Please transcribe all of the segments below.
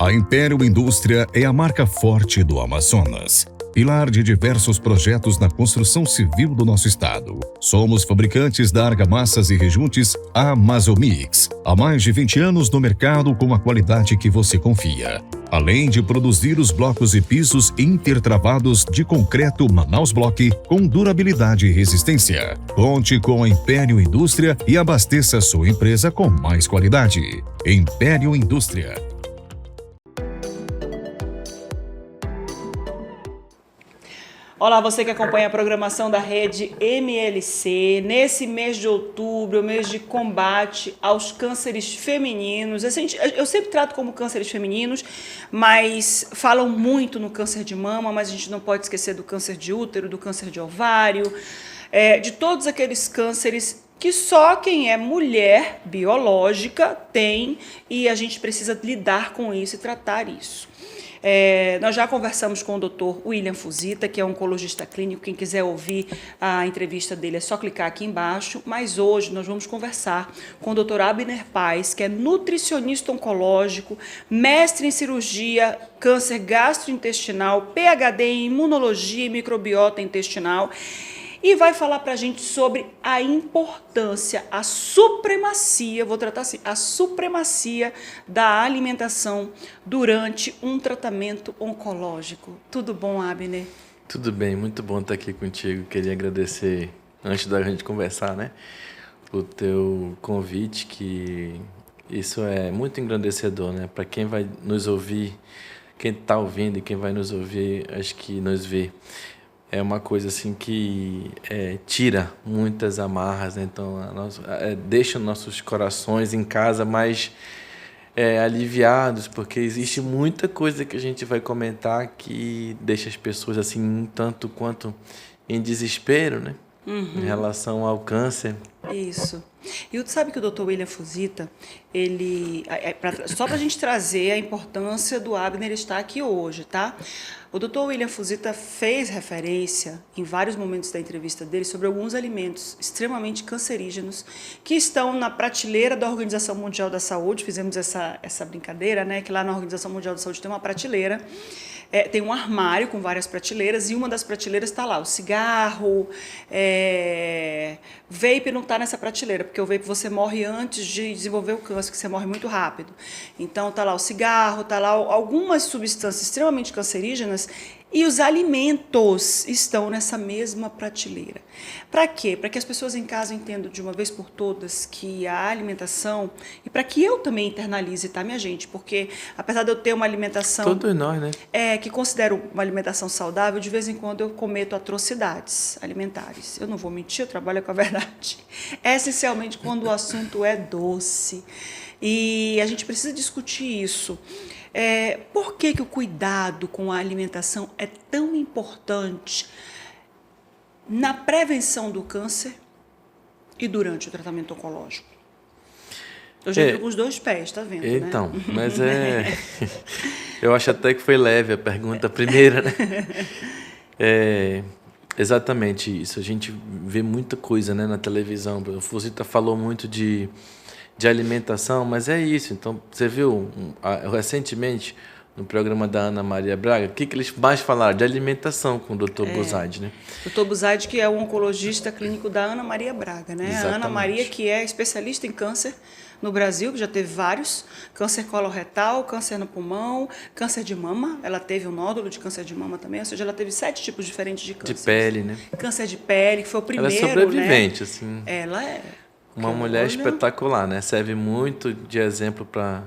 A Império Indústria é a marca forte do Amazonas, pilar de diversos projetos na construção civil do nosso estado. Somos fabricantes da argamassas e rejuntes Amazomix, há mais de 20 anos no mercado com a qualidade que você confia. Além de produzir os blocos e pisos intertravados de concreto Manaus Block com durabilidade e resistência. Conte com a Império Indústria e abasteça sua empresa com mais qualidade. Império Indústria. Olá, você que acompanha a programação da rede MLC. Nesse mês de outubro, mês de combate aos cânceres femininos. Eu sempre trato como cânceres femininos, mas falam muito no câncer de mama, mas a gente não pode esquecer do câncer de útero, do câncer de ovário, de todos aqueles cânceres que só quem é mulher biológica tem, e a gente precisa lidar com isso e tratar isso. Nós já conversamos com o Dr. William Fuzita, que é oncologista clínico. Quem quiser ouvir a entrevista dele é só clicar aqui embaixo. Mas hoje nós vamos conversar com o Dr. Abner Paes, que é nutricionista oncológico, mestre em cirurgia, câncer gastrointestinal, PhD em imunologia e microbiota intestinal. E vai falar para a gente sobre a importância, a supremacia, vou tratar assim, a supremacia da alimentação durante um tratamento oncológico. Tudo bom, Abner? Tudo bem, muito bom estar aqui contigo. Queria agradecer, antes da gente conversar, o teu convite, que isso é muito engrandecedor, para quem vai nos ouvir, quem está ouvindo e quem vai nos ouvir, acho que nos vê. É uma coisa assim que tira muitas amarras, então deixa nossos corações em casa mais aliviados, porque existe muita coisa que a gente vai comentar que deixa as pessoas assim um tanto quanto em desespero, em relação ao câncer. Isso. E tu sabe que o Dr. William Fuzita, só para a gente trazer a importância do Abner estar aqui hoje, tá? O Dr. William Fuzita fez referência em vários momentos da entrevista dele sobre alguns alimentos extremamente cancerígenos que estão na prateleira da Organização Mundial da Saúde. Fizemos essa brincadeira, que lá na Organização Mundial da Saúde tem uma prateleira. Tem um armário com várias prateleiras, e uma das prateleiras está lá o cigarro, vape não está nessa prateleira, porque o vape você morre antes de desenvolver o câncer, que você morre muito rápido. Então está lá o cigarro, está lá algumas substâncias extremamente cancerígenas, e os alimentos estão nessa mesma prateleira. Para quê? Para que as pessoas em casa entendam de uma vez por todas que a alimentação, e para que eu também internalize, tá, minha gente? Porque apesar de eu ter uma alimentação... Todos nós, que considero uma alimentação saudável, de vez em quando eu cometo atrocidades alimentares. Eu não vou mentir, eu trabalho com a verdade. Essencialmente quando o assunto é doce. E a gente precisa discutir isso. Por que o cuidado com a alimentação é tão importante na prevenção do câncer e durante o tratamento oncológico? Eu já entro com os dois pés, tá vendo, então, mas eu acho até que foi leve a pergunta primeira, exatamente isso. A gente vê muita coisa, na televisão. O Fuzita falou muito de alimentação, mas é isso. Então, você viu recentemente no programa da Ana Maria Braga, o que eles mais falaram? De alimentação com o Dr. Buzaide, Dr. Buzaide, que é o oncologista clínico da Ana Maria Braga, Exatamente. A Ana Maria, que é especialista em câncer no Brasil, que já teve vários, câncer coloretal, câncer no pulmão, câncer de mama, ela teve um nódulo de câncer de mama também, ou seja, ela teve 7 tipos diferentes de câncer. De pele, Câncer de pele, que foi o primeiro, ela é sobrevivente, assim. Ela é. Uma mulher espetacular, Serve muito de exemplo para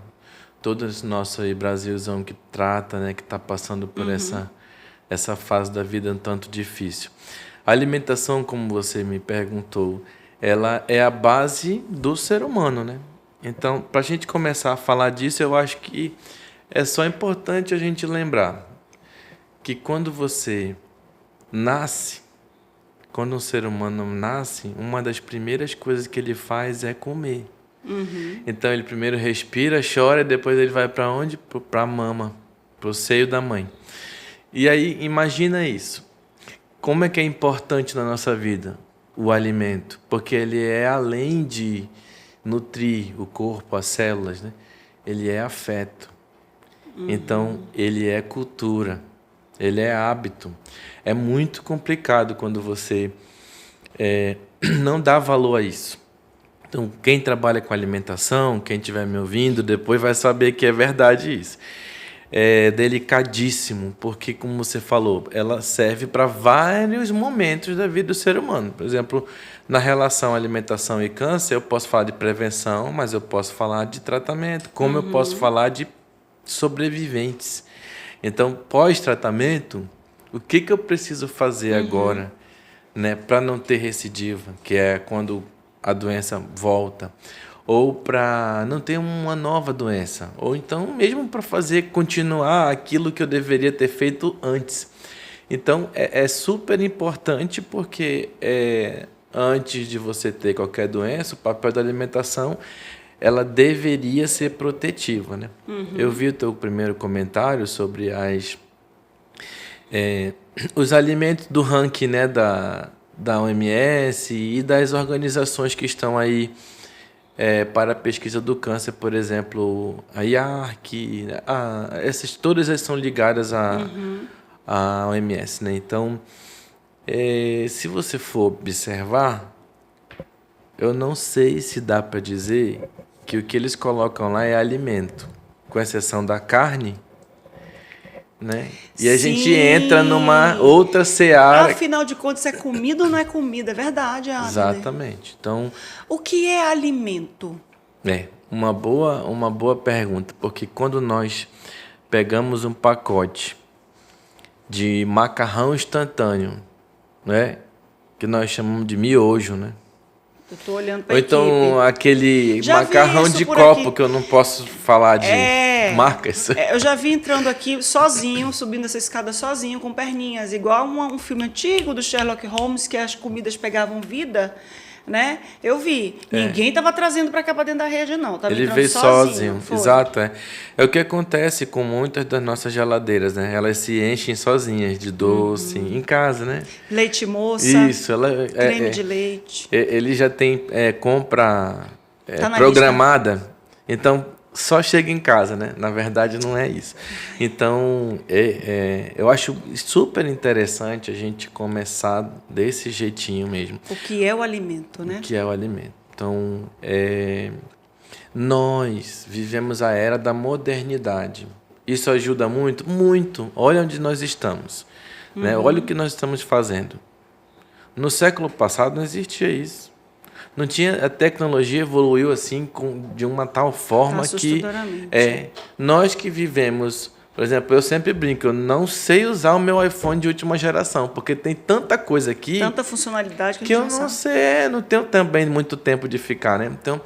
todo esse nosso aí Brasilzão que trata, que está passando por essa fase da vida um tanto difícil. A alimentação, como você me perguntou, ela é a base do ser humano, Então, para a gente começar a falar disso, eu acho que é só importante a gente lembrar que quando você nasce, quando um ser humano nasce, uma das primeiras coisas que ele faz é comer. Então, ele primeiro respira, chora, e depois ele vai para onde? Para a mama, para o seio da mãe. E aí, imagina isso. Como é que é importante na nossa vida o alimento? Porque ele é, além de nutrir o corpo, as células, ele é afeto. Então, ele é cultura, ele é hábito. É muito complicado quando você não dá valor a isso. Então, quem trabalha com alimentação, quem estiver me ouvindo, depois vai saber que é verdade isso. É delicadíssimo, porque, como você falou, ela serve para vários momentos da vida do ser humano. Por exemplo, na relação alimentação e câncer, eu posso falar de prevenção, mas eu posso falar de tratamento, como eu posso falar de sobreviventes. Então, pós-tratamento, o que eu preciso fazer agora, né, para não ter recidiva, que é quando a doença volta, ou para não ter uma nova doença, ou então mesmo para fazer continuar aquilo que eu deveria ter feito antes. Então, é super importante porque antes de você ter qualquer doença, o papel da alimentação ela deveria ser protetiva, né? Eu vi o teu primeiro comentário sobre os alimentos do ranking, né, da OMS e das organizações que estão aí para a pesquisa do câncer, por exemplo, a IARC, todas elas são ligadas à OMS, né? Então, se você for observar, eu não sei se dá para dizer que o que eles colocam lá é alimento, com exceção da carne, né? E a gente entra numa outra seara. Afinal de contas, é comida ou não é comida? É verdade, Abner. Exatamente. Então, o que é alimento? uma boa pergunta, porque quando nós pegamos um pacote de macarrão instantâneo, né, que nós chamamos de miojo, né? Eu tô olhando para Ou então aquele Já macarrão vi isso de por copo, aqui. que eu não posso falar de marcas. Eu já vi entrando aqui sozinho, subindo essa escada sozinho, com perninhas, igual um filme antigo do Sherlock Holmes, que as comidas pegavam vida, né? Eu vi. Ninguém estava trazendo para cá para dentro da rede, não. Tava Ele entrando veio sozinho. Foi. Exato, é o que acontece com muitas das nossas geladeiras, né? Elas se enchem sozinhas de doce em casa, né? Leite moça. Isso, creme de leite. Ele já tem compra Tá na programada, então só chega em casa, né? Na verdade, não é isso. Então, eu acho super interessante a gente começar desse jeitinho mesmo. O que é o alimento, né? O que é o alimento. Então, nós vivemos a era da modernidade. Isso ajuda muito? Muito. Olha onde nós estamos. Né? Olha o que nós estamos fazendo. No século passado não existia isso. Não tinha, a tecnologia evoluiu assim de uma tal forma que nós que vivemos, por exemplo, eu sempre brinco, eu não sei usar o meu iPhone de última geração, porque tem tanta coisa aqui, tanta funcionalidade que eu não sei, não tenho também muito tempo de ficar, né? Então,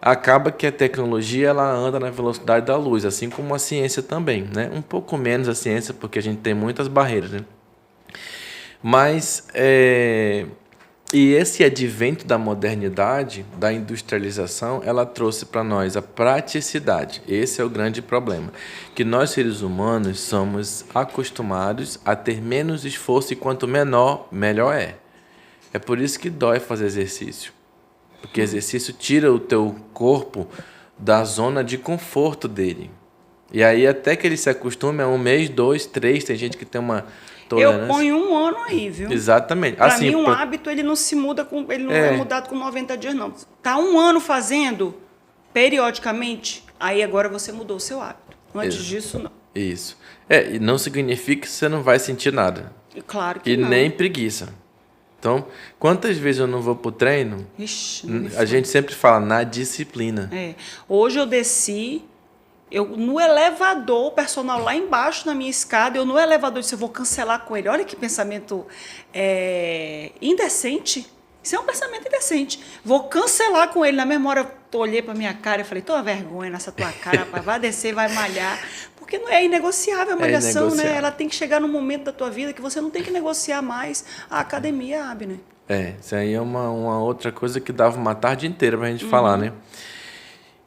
acaba que a tecnologia ela anda na velocidade da luz, assim como a ciência também, né? Um pouco menos a ciência, porque a gente tem muitas barreiras, né? Mas e esse advento da modernidade, da industrialização, ela trouxe para nós a praticidade. Esse é o grande problema, que nós seres humanos somos acostumados a ter menos esforço e quanto menor, melhor é. É por isso que dói fazer exercício, porque exercício tira o teu corpo da zona de conforto dele. E aí até que ele se acostume a 1 mês, 2, 3, tem gente que tem uma tolerância. Eu ponho 1 ano aí, viu? Exatamente. Para assim, mim, hábito, ele não se muda, ele não é mudado com 90 dias, não. Tá 1 ano fazendo, periodicamente, aí agora você mudou o seu hábito. Antes disso, não. Isso. E não significa que você não vai sentir nada. Claro que não. E nem preguiça. Então, quantas vezes eu não vou pro treino? Ixi, a gente sempre fala na disciplina. Hoje eu desci, no elevador, o personal lá embaixo na minha escada, eu no elevador disse, eu vou cancelar com ele. Olha que pensamento indecente. Isso é um pensamento indecente. Vou cancelar com ele. Na mesma hora, eu olhei para minha cara e falei, tô uma vergonha nessa tua cara, rapaz, vai descer, vai malhar. Porque não é inegociável a malhação, né? Ela tem que chegar num momento da tua vida que você não tem que negociar mais a academia, Abner. Isso aí é uma outra coisa que dava uma tarde inteira pra gente falar, né?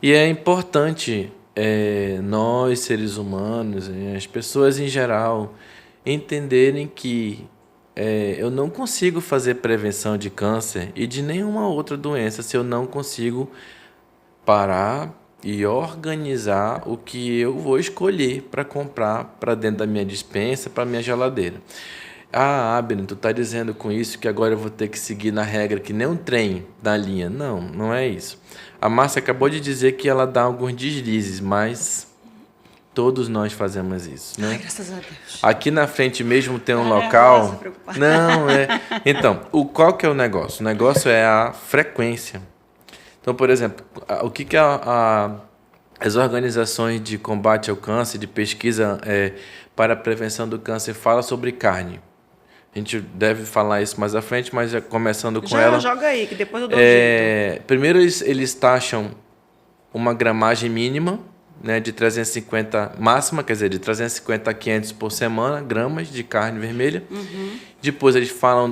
E é importante nós, seres humanos, as pessoas em geral, entenderem que eu não consigo fazer prevenção de câncer e de nenhuma outra doença se eu não consigo parar e organizar o que eu vou escolher para comprar para dentro da minha despensa, para minha geladeira. Ah, Abner, tu tá dizendo com isso que agora eu vou ter que seguir na regra que nem um trem da linha. Não, não é isso. A Márcia acabou de dizer que ela dá alguns deslizes, mas todos nós fazemos isso, né? Ai, graças a Deus. Aqui na frente mesmo tem um Nervosa, local. preocupada. Não, é. Então, qual que é o negócio? O negócio é a frequência. Então, por exemplo, o que as organizações de combate ao câncer, de pesquisa para a prevenção do câncer, falam sobre carne? A gente deve falar isso mais à frente, mas começando com ela. Joga aí, que depois eu dou jeito. Primeiro, eles taxam uma gramagem mínima, né, de 350 máxima, quer dizer, de 350 a 500 por semana, gramas de carne vermelha. Uhum. Depois eles falam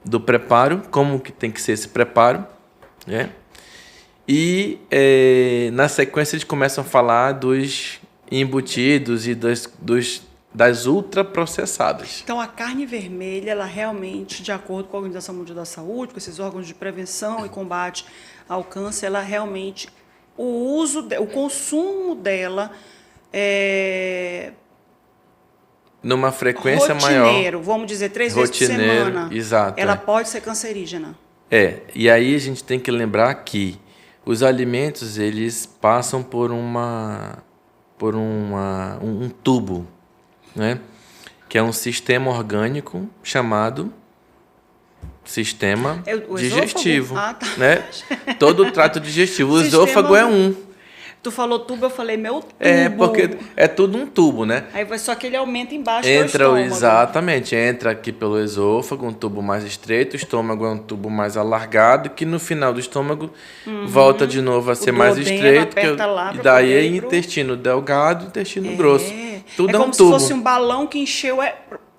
do preparo, como que tem que ser esse preparo, né? E na sequência eles começam a falar dos embutidos e das ultraprocessadas. Então, a carne vermelha, ela realmente, de acordo com a Organização Mundial da Saúde, com esses órgãos de prevenção e combate ao câncer, ela realmente, o consumo dela numa frequência rotineiro, maior. vamos dizer, 3 vezes por semana. Exato. Ela pode ser cancerígena. E aí a gente tem que lembrar que os alimentos, eles passam por um tubo, né? Que é um sistema orgânico chamado sistema digestivo. Ah, tá. Né? Todo o trato digestivo. O esôfago é um. Tu falou tubo, eu falei meu tubo. Porque é tudo um tubo, né? Aí vai só que ele aumenta embaixo do estômago. Exatamente, entra aqui pelo esôfago, um tubo mais estreito, o estômago é um tubo mais alargado, que no final do estômago volta de novo a ser mais estreito, e daí é intestino delgado e intestino grosso. Tudo é um como tubo. Se fosse um balão que encheu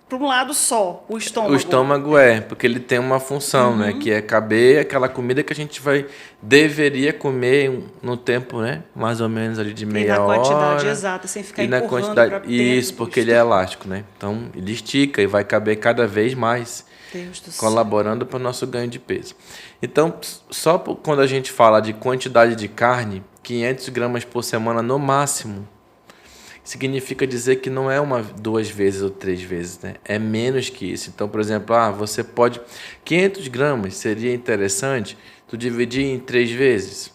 para um lado só, o estômago. O estômago porque ele tem uma função, né? Que é caber aquela comida que a gente deveria comer no tempo, né? Mais ou menos ali de meia hora. E na quantidade exata, sem ficar empurrando para dentro. Isso, porque ele é elástico, né? Então, ele estica e vai caber cada vez mais, colaborando para o nosso ganho de peso. Então, só quando a gente fala de quantidade de carne, 500 gramas por semana no máximo, significa dizer que não é 2 vezes ou 3 vezes, né? É menos que isso. Então, por exemplo, você pode... 500 gramas seria interessante tu dividir em 3 vezes.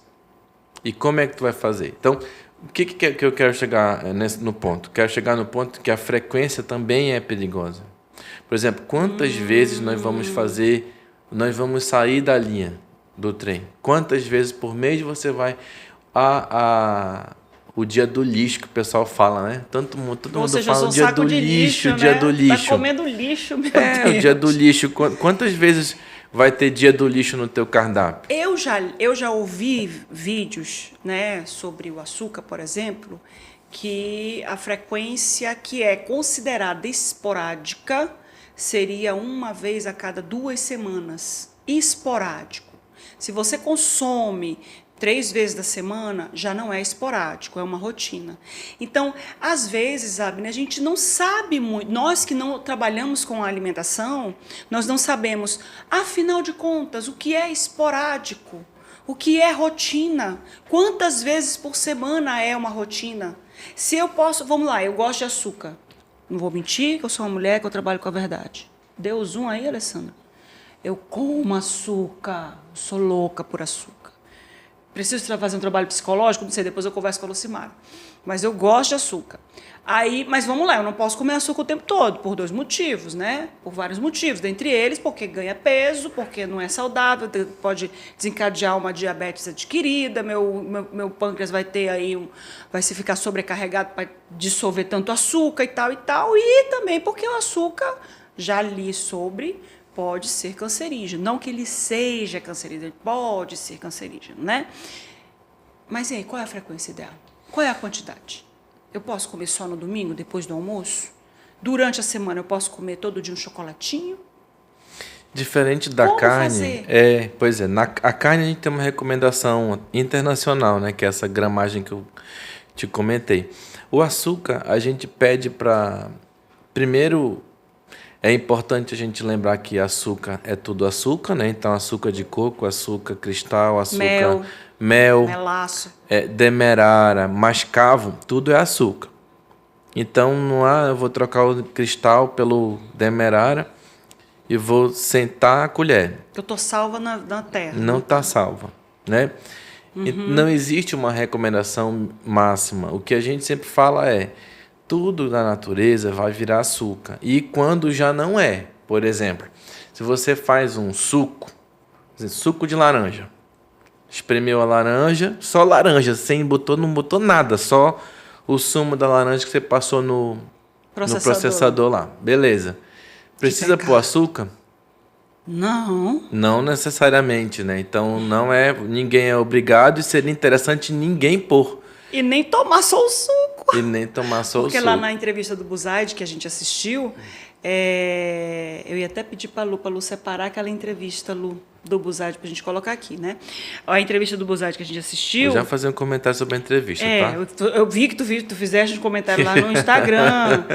E como é que tu vai fazer? Então, o que eu quero chegar no ponto? Quero chegar no ponto que a frequência também é perigosa. Por exemplo, quantas vezes nós vamos sair da linha do trem? Quantas vezes por mês você vai... O dia do lixo que o pessoal fala, né? Todo mundo fala o dia do lixo, o dia do lixo. Tá comendo lixo, meu Deus. O dia do lixo. Quantas vezes vai ter dia do lixo no teu cardápio? Eu já ouvi vídeos, né, sobre o açúcar, por exemplo, que a frequência que é considerada esporádica seria 1 vez a cada 2 semanas. Esporádico. Se você consome 3 vezes da semana, já não é esporádico, é uma rotina. Então, às vezes, Abner, a gente não sabe muito, nós que não trabalhamos com a alimentação, nós não sabemos, afinal de contas, o que é esporádico, o que é rotina, quantas vezes por semana é uma rotina. Se eu posso, vamos lá, eu gosto de açúcar, não vou mentir que eu sou uma mulher que eu trabalho com a verdade. Deu zoom aí, Alessandra? Eu como açúcar, sou louca por açúcar. Preciso fazer um trabalho psicológico, não sei, depois eu converso com a Lucimara. Mas eu gosto de açúcar. Mas vamos lá, eu não posso comer açúcar o tempo todo, por 2 motivos, né? Por vários motivos. Dentre eles, porque ganha peso, porque não é saudável, pode desencadear uma diabetes adquirida, meu pâncreas vai ter aí, vai se ficar sobrecarregado para dissolver tanto açúcar e tal. E também porque o açúcar, já li sobre, pode ser cancerígeno. Não que ele seja cancerígeno, ele pode ser cancerígeno, né? Mas e aí, qual é a frequência ideal? Qual é a quantidade? Eu posso comer só no domingo, depois do almoço? Durante a semana eu posso comer todo dia um chocolatinho? Diferente da Como carne... fazer? A carne a gente tem uma recomendação internacional, né? Que é essa gramagem que eu te comentei. O açúcar, a gente pede para... Primeiro... É importante a gente lembrar que açúcar é tudo açúcar, né? Então, açúcar de coco, açúcar cristal, açúcar mel, Melaço. demerara, mascavo, tudo é açúcar. Então, não há, eu vou trocar o cristal pelo demerara e vou sentar a colher. Que eu tô salva na terra. Não está salva, né? E não existe uma recomendação máxima. O que a gente sempre fala é, tudo na natureza vai virar açúcar. E quando já não é, por exemplo, se você faz um suco de laranja, espremeu a laranja, só laranja, não botou nada, só o sumo da laranja que você passou no processador lá. Beleza. Precisa pôr açúcar? Não. Não necessariamente, né? Então ninguém é obrigado e seria interessante ninguém pôr. E nem tomar só o suco. E nem tomar só o suco. Porque lá na entrevista do Buzaide, que a gente assistiu, eu ia até pedir para a Lu separar aquela entrevista, Lu, do Buzaide, para a gente colocar aqui, né? A entrevista do Buzaide que a gente assistiu... Eu já fazer um comentário sobre a entrevista, tá? Eu vi que tu fizeste um comentário lá no Instagram.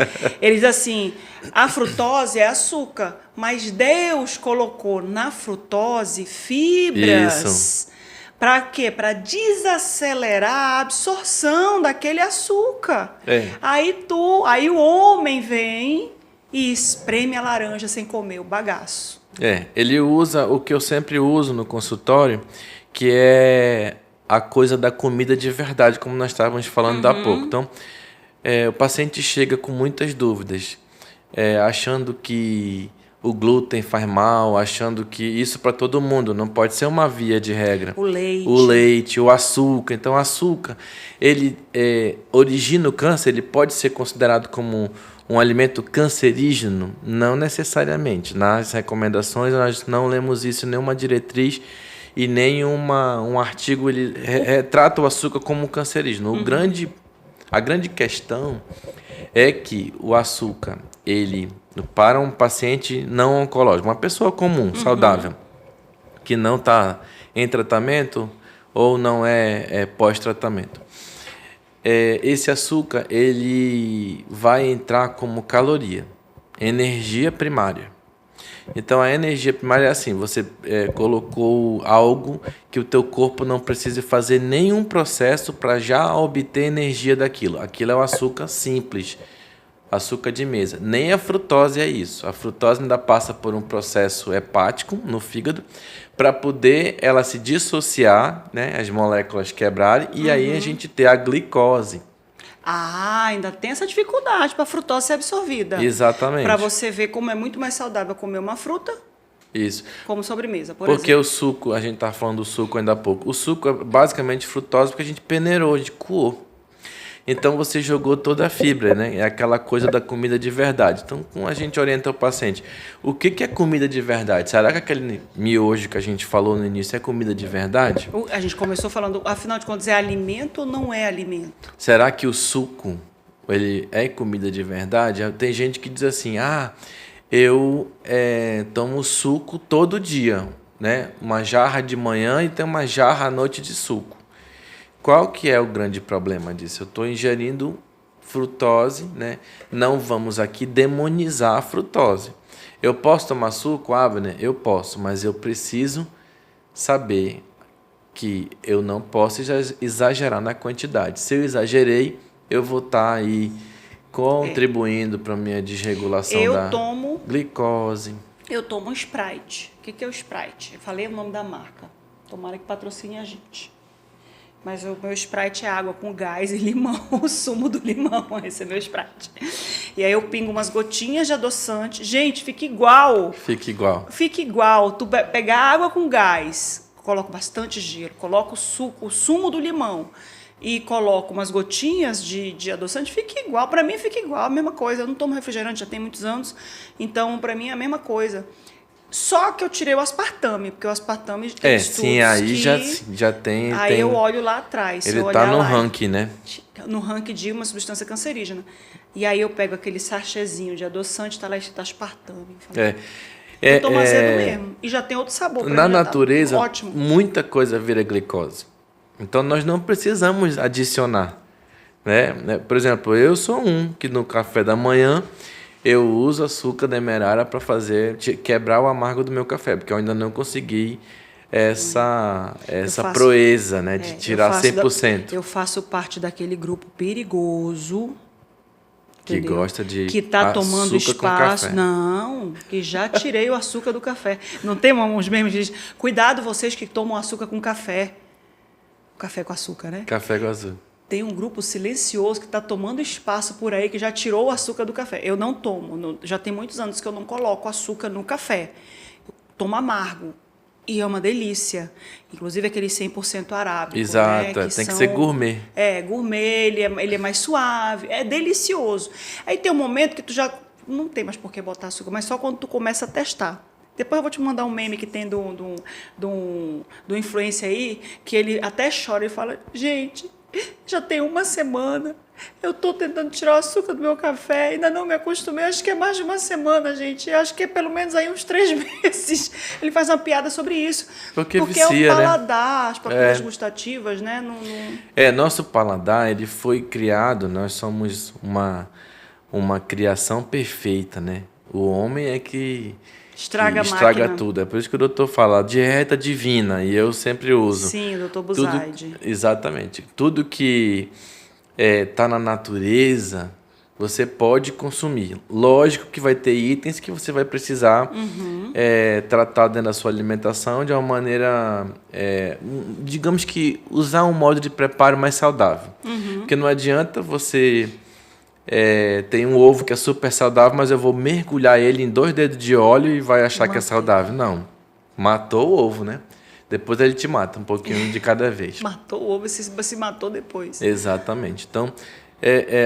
Ele diz assim, a frutose é açúcar, mas Deus colocou na frutose fibras... Isso. Para quê? Para desacelerar a absorção daquele açúcar. Aí o homem vem e espreme a laranja sem comer o bagaço. Ele usa o que eu sempre uso no consultório, que é a coisa da comida de verdade, como nós estávamos falando há pouco. Então, o paciente chega com muitas dúvidas, achando que o glúten faz mal, achando que isso para todo mundo, não pode ser uma via de regra. O leite, o açúcar. Então, o açúcar, ele origina o câncer, ele pode ser considerado como um alimento cancerígeno? Não necessariamente. Nas recomendações, nós não lemos isso em nenhuma diretriz e nem um artigo, ele retrata o açúcar como cancerígeno. A grande questão é que o açúcar, ele, para um paciente não oncológico, uma pessoa comum, saudável, que não está em tratamento ou não é pós-tratamento, esse açúcar ele vai entrar como caloria, energia primária. Então a energia primária é assim, você colocou algo que o teu corpo não precisa fazer nenhum processo para já obter energia daquilo. Aquilo é o açúcar simples, açúcar de mesa. Nem a frutose é isso. A frutose ainda passa por um processo hepático no fígado para poder ela se dissociar, né, as moléculas quebrarem e aí a gente ter a glicose. Ainda tem essa dificuldade para a frutose ser absorvida. Exatamente. Para você ver como é muito mais saudável comer uma fruta Isso. como sobremesa, por Porque exemplo. o suco, a gente estava falando do suco ainda há pouco. O suco é basicamente frutose porque a gente peneirou, a gente coou. Então você jogou toda a fibra, né? É aquela coisa da comida de verdade. Então, como a gente orienta o paciente, o que é comida de verdade? Será que aquele miojo que a gente falou no início é comida de verdade? A gente começou falando, afinal de contas, é alimento ou não é alimento? Será que o suco ele é comida de verdade? Tem gente que diz assim, eu tomo suco todo dia, né? Uma jarra de manhã e tem uma jarra à noite de suco. Qual que é o grande problema disso? Eu estou ingerindo frutose, né? Não vamos aqui demonizar a frutose. Eu posso tomar suco, Abner? Eu posso, mas eu preciso saber que eu não posso exagerar na quantidade. Se eu exagerei, eu vou estar aí contribuindo para a minha desregulação da glicose. Eu tomo um Sprite. O que é o Sprite? Eu falei o nome da marca. Tomara que patrocine a gente. Mas o meu Sprite é água com gás e limão, o sumo do limão, esse é meu Sprite. E aí eu pingo umas gotinhas de adoçante. Gente, fica igual. Fica igual. Fica igual. Tu pega água com gás, coloco bastante gelo, coloco o sumo do limão e coloco umas gotinhas de adoçante, fica igual. Para mim fica igual, a mesma coisa. Eu não tomo refrigerante, já tem muitos anos, então para mim é a mesma coisa. Só que eu tirei o aspartame, porque o aspartame tem estudos sim, aí que... já tem... Aí eu olho lá atrás. Ele está no ranking, né? No ranking de uma substância cancerígena. E aí eu pego aquele sachêzinho de adoçante, tá lá escrito aspartame. Eu tomo azedo mesmo. E já tem outro sabor. Na natureza, ótimo. Muita coisa vira glicose. Então nós não precisamos adicionar, né? Por exemplo, eu sou que no café da manhã... eu uso açúcar demerara para quebrar o amargo do meu café, porque eu ainda não consegui essa faço- proeza, né, de tirar 100%. Eu faço parte daquele grupo perigoso Que entendeu? gosta de que está tomando açúcar com espaço. café. Não, que já tirei o açúcar do café. Não tem uns memes que dizem, cuidado vocês que tomam açúcar com café. Café com açúcar, né? Café com açúcar. Tem um grupo silencioso que está tomando espaço por aí, que já tirou o açúcar do café. Eu não tomo, já tem muitos anos que eu não coloco açúcar no café. Eu tomo amargo. E é uma delícia. Inclusive aquele 100% arábico. Exato, né? tem que ser gourmet. Gourmet, ele é mais suave, é delicioso. Aí tem um momento que tu já não tem mais por que botar açúcar, mas só quando tu começa a testar. Depois eu vou te mandar um meme que tem do influencer aí, que ele até chora e fala, gente, já tem uma semana, eu estou tentando tirar o açúcar do meu café, ainda não me acostumei, acho que é mais de uma semana, gente, acho que é pelo menos aí uns 3 meses. Ele faz uma piada sobre isso. Porque é vicia, o paladar, as propriedades É. gustativas, né? Nosso paladar, ele foi criado, nós somos uma criação perfeita, né? O homem é que Estraga a estraga máquina. tudo. É por isso que o doutor fala dieta divina, e eu sempre uso. Sim, o Dr. Tudo, Buzaide. exatamente. Tudo que está na natureza, você pode consumir. Lógico que vai ter itens que você vai precisar tratar dentro da sua alimentação de uma maneira, digamos que usar um modo de preparo mais saudável. Porque não adianta você ter um ovo que é super saudável, mas eu vou mergulhar ele em 2 dedos de óleo e vai achar que é saudável. Não. Matou o ovo, né? Depois ele te mata, um pouquinho de cada vez. Matou o ovo e se matou depois. Exatamente. Então,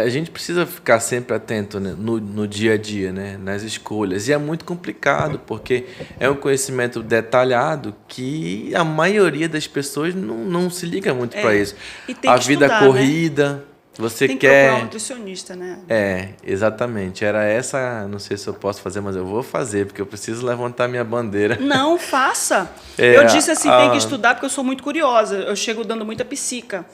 a gente precisa ficar sempre atento, né, no dia a dia, né, nas escolhas. E é muito complicado, porque é um conhecimento detalhado que a maioria das pessoas não se liga muito para isso. E tem A que vida estudar, corrida, né? você Tem que procurar um quer... nutricionista, né? Exatamente. Era essa, não sei se eu posso fazer, mas eu vou fazer, porque eu preciso levantar minha bandeira. Não, faça. Eu disse assim, tem que estudar, porque eu sou muito curiosa. Eu chego dando muita psica.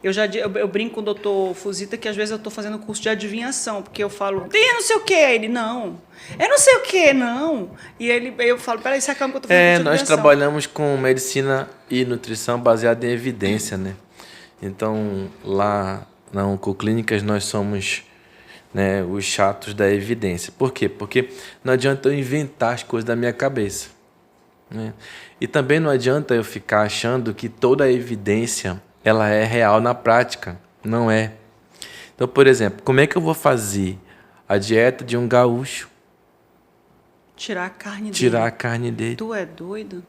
Eu brinco com o doutor Fuzita que às vezes eu estou fazendo curso de adivinhação, porque eu falo, tem não sei o quê. Ele, não. É não sei o quê, não. E eu falo, peraí, se acalma que eu estou fazendo curso de Nós adivinhação. trabalhamos com medicina e nutrição baseada em evidência, né? Então, lá na Oncoclínicas, nós somos, né, os chatos da evidência. Por quê? Porque não adianta eu inventar as coisas da minha cabeça, né? E também não adianta eu ficar achando que toda a evidência ela é real na prática. Não é. Então, por exemplo, como é que eu vou fazer a dieta de um gaúcho? Tirar a carne dele. Tirar a carne dele. Tu é doido?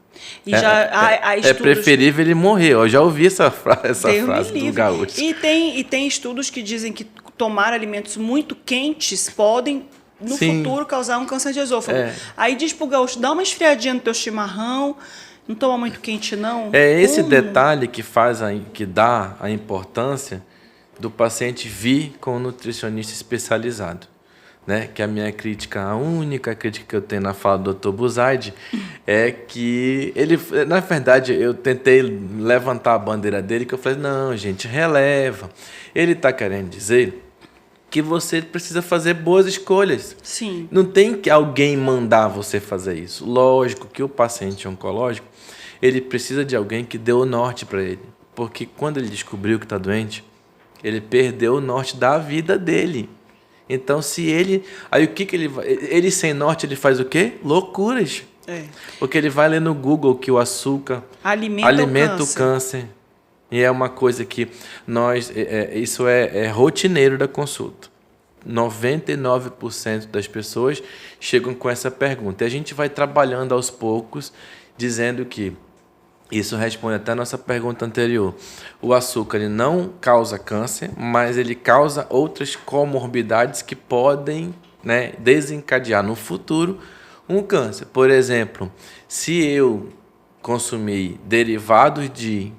E já há estudos... preferível ele morrer. Eu já ouvi essa frase Deus me do livre. gaúcho. E tem estudos que dizem que tomar alimentos muito quentes podem, no Sim. futuro, causar um câncer de esôfago. É. Aí diz pro gaúcho, dá uma esfriadinha no teu chimarrão, não toma muito quente, não. É esse Como? detalhe que dá a importância do paciente vir com um nutricionista especializado, né? Que a minha crítica, a única crítica que eu tenho na fala do Dr. Buzaide é que ele, na verdade, eu tentei levantar a bandeira dele, que eu falei, não, gente, releva. Ele está querendo dizer que você precisa fazer boas escolhas. Sim. Não tem que alguém mandar você fazer isso. Lógico que o paciente oncológico, ele precisa de alguém que dê o norte para ele. Porque quando ele descobriu que está doente, ele perdeu o norte da vida dele. Então, se ele... Aí o que ele vai... Ele sem norte, ele faz o quê? Loucuras. Porque ele vai ler no Google que o açúcar alimenta o câncer. E é uma coisa que isso é rotineiro da consulta. 99% das pessoas chegam com essa pergunta. E a gente vai trabalhando aos poucos, dizendo que isso responde até a nossa pergunta anterior. O açúcar ele não causa câncer, mas ele causa outras comorbidades que podem, né, desencadear no futuro um câncer. Por exemplo, se eu consumir derivados de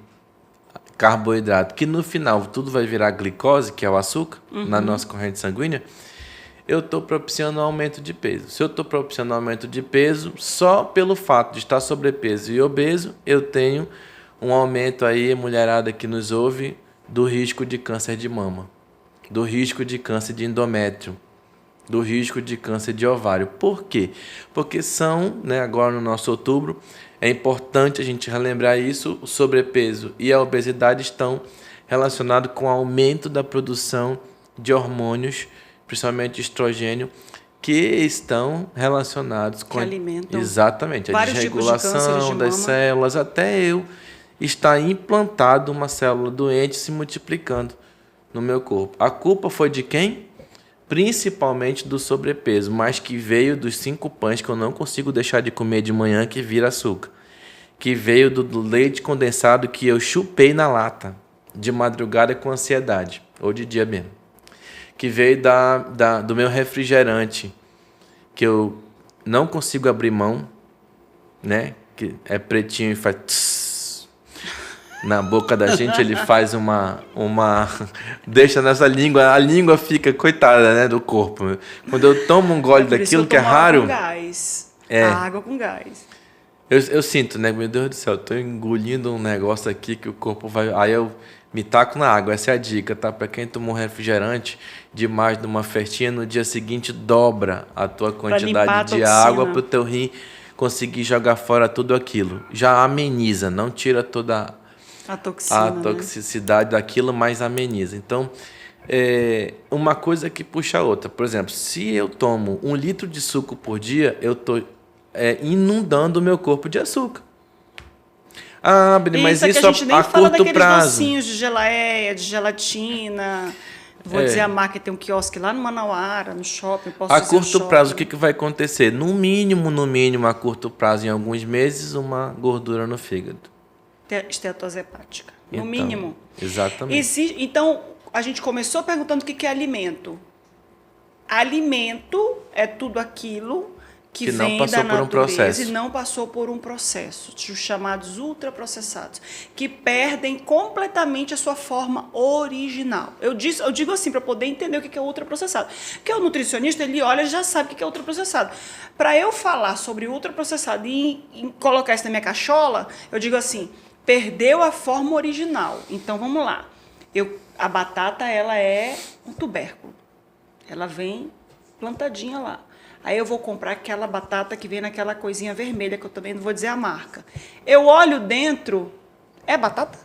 carboidrato, que no final tudo vai virar glicose, que é o açúcar, na nossa corrente sanguínea, eu estou propiciando um aumento de peso. Se eu estou propiciando um aumento de peso, só pelo fato de estar sobrepeso e obeso, eu tenho um aumento aí, mulherada que nos ouve, do risco de câncer de mama, do risco de câncer de endométrio, do risco de câncer de ovário. Por quê? Porque são, né, agora no nosso outubro, É importante a gente relembrar isso. O sobrepeso e a obesidade estão relacionados com o aumento da produção de hormônios, principalmente estrogênio, que estão relacionados com alimentam exatamente a vários tipos de cânceres de desregulação das mama. células, até eu estar implantado uma célula doente se multiplicando no meu corpo. A culpa foi de quem? Principalmente do sobrepeso, mas que veio dos 5 pães que eu não consigo deixar de comer de manhã, que vira açúcar. Que veio do leite condensado que eu chupei na lata de madrugada com ansiedade, ou de dia mesmo. Que veio do meu refrigerante, que eu não consigo abrir mão, né? Que é pretinho e faz tss. Na boca da gente ele faz uma deixa nessa língua, a língua fica coitada, né, do corpo. Quando eu tomo um gole daquilo que é raro, com gás. É. Água com gás. Eu sinto, né, meu Deus do céu, eu tô engolindo um negócio aqui que o corpo vai, aí eu me taco na água. Essa é a dica, tá? Para quem tomou refrigerante demais numa festinha, no dia seguinte dobra a tua quantidade de água para o teu rim conseguir jogar fora tudo aquilo. Já ameniza, não tira toda a toxina, a toxicidade daquilo, mas ameniza. Então, uma coisa que puxa a outra. Por exemplo, se eu tomo 1 litro de suco por dia, eu estou inundando o meu corpo de açúcar. Ah, mas isso a gente nem a fala curto prazo. Docinhos de geleia, de gelatina. Vou dizer a marca, tem um quiosque lá no Manauara, no shopping. A curto prazo, o que vai acontecer? No mínimo, a curto prazo, em alguns meses, uma gordura no fígado. Esteatose hepática. No Então, mínimo. Exatamente. Então, a gente começou perguntando o que é alimento. Alimento é tudo aquilo que vem da natureza e não passou por um processo, os chamados ultraprocessados, que perdem completamente a sua forma original. Eu digo assim, para poder entender o que é ultraprocessado. Porque o nutricionista, ele olha e já sabe o que é ultraprocessado. Para eu falar sobre ultraprocessado e colocar isso na minha cachola, eu digo assim, perdeu a forma original. Então, vamos lá. A batata, ela é um tubérculo. Ela vem plantadinha lá. Aí eu vou comprar aquela batata que vem naquela coisinha vermelha, que eu também não vou dizer a marca. Eu olho dentro, é batata?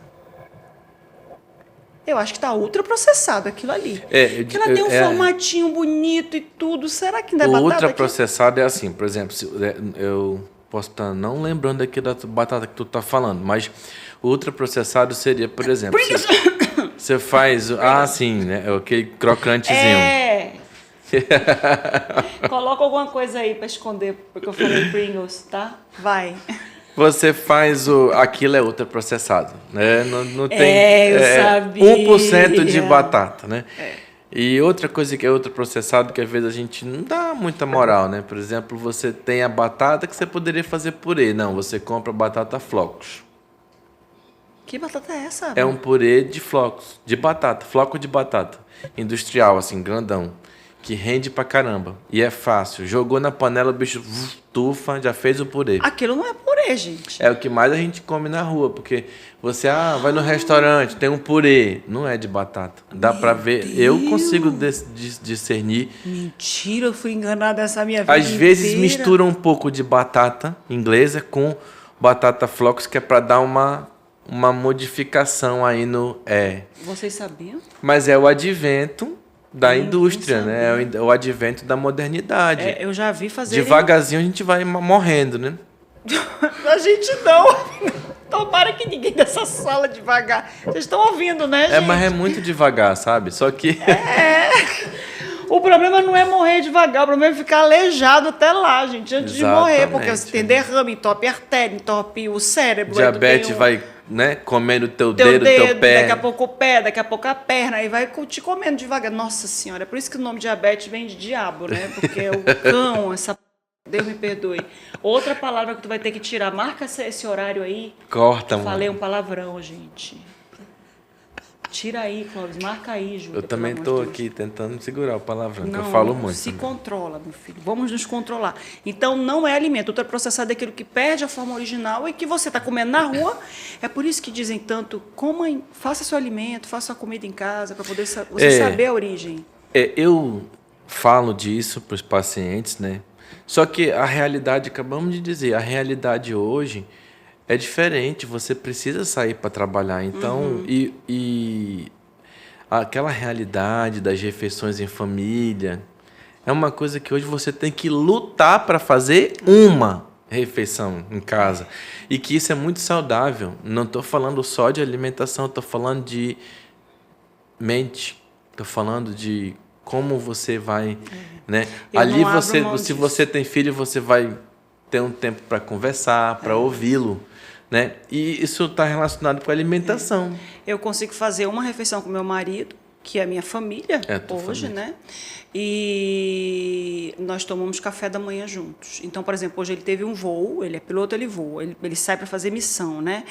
Eu acho que está ultraprocessado aquilo ali. Porque ela tem um formatinho bonito e tudo. Será que ainda é batata? O ultraprocessado é assim, por exemplo, eu posso estar não lembrando aqui da batata que tu está falando, mas o ultraprocessado seria, por exemplo, você faz, sim, né, aquele crocantezinho. Coloca alguma coisa aí para esconder, porque eu falei Pringles, tá? Vai. Você faz aquilo é ultraprocessado, né? Não tem eu sabia. 1% de batata, né? E outra coisa que é ultraprocessado, que às vezes a gente não dá muita moral, né? Por exemplo, você tem a batata que você poderia fazer purê. Não, você compra batata flocos. Que batata é essa? É um purê de flocos, de batata, floco de batata. Industrial, assim, grandão. Que rende pra caramba. E é fácil. Jogou na panela, o bicho tufa, já fez o purê. Aquilo não é purê, gente. É o que mais a gente come na rua, porque você vai no restaurante, tem um purê. Não é de batata. Dá pra ver. Deus. Eu consigo discernir. Mentira, eu fui enganada essa minha vida Às vezes inteira. mistura um pouco de batata inglesa com batata flocos, que é pra dar uma modificação aí no... Vocês sabiam? Mas é o advento da indústria, né? É o advento da modernidade. Eu já vi fazer. Devagarzinho a gente vai morrendo, né? A gente não. Tomara que ninguém dessa sala devagar. Vocês estão ouvindo, né, gente? Mas é muito devagar, sabe? Só que... O problema não é morrer devagar, o problema é ficar aleijado até lá, gente, antes de morrer. Porque você tem derrame, entope a artéria, entope o cérebro. Diabetes vai, né, comendo teu dedo, teu pé. Daqui a pouco o pé, daqui a pouco a perna, aí vai te comendo devagar. Nossa Senhora, é por isso que o nome diabetes vem de diabo, né? Porque é o cão, essa... Deus me perdoe. Outra palavra que tu vai ter que tirar, marca esse horário aí. Corta, mano. Falei um palavrão, gente. Tira aí, Clóvis, marca aí, Júlia. Eu também estou aqui tentando segurar o palavrão, que eu Não, falo muito. se controla, meu filho. Vamos nos controlar. Então, não é alimento. Ultraprocessado é aquilo que perde a forma original e que você está comendo na rua. É por isso que dizem tanto, faça seu alimento, faça sua comida em casa, para poder você saber a origem. Eu falo disso para os pacientes, né? Só que a realidade, acabamos de dizer, a realidade hoje é diferente, você precisa sair para trabalhar. Então, e aquela realidade das refeições em família é uma coisa que hoje você tem que lutar para fazer uma refeição em casa. E que isso é muito saudável. Não estou falando só de alimentação, estou falando de mente, estou falando de como você vai, né? Ali se você tem filho, você vai ter um tempo para conversar, para ouvi-lo, né? E isso está relacionado com a alimentação. Eu consigo fazer uma refeição com meu marido, que é a minha família hoje, família, né? E nós tomamos café da manhã juntos. Então, por exemplo, hoje ele teve um voo, ele é piloto, ele voa, ele sai para fazer missão, né?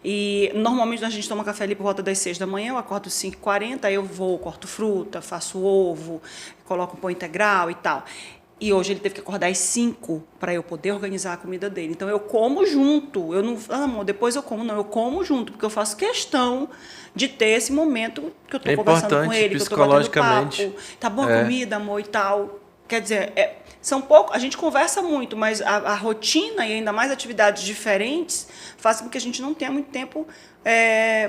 E normalmente a gente toma café ali por volta das 6 da manhã, eu acordo às 5h40, aí eu vou, corto fruta, faço ovo, coloco um pão integral e tal. E hoje ele teve que acordar às 5 para eu poder organizar a comida dele. Então, eu como junto. Eu não, amor, depois eu como. Não, eu como junto, porque eu faço questão de ter esse momento que eu estou conversando com ele, que eu estou batendo papo. Tá bom a comida, amor, e tal. Quer dizer, são pouco. A gente conversa muito, mas a rotina e ainda mais atividades diferentes fazem com que a gente não tenha muito tempo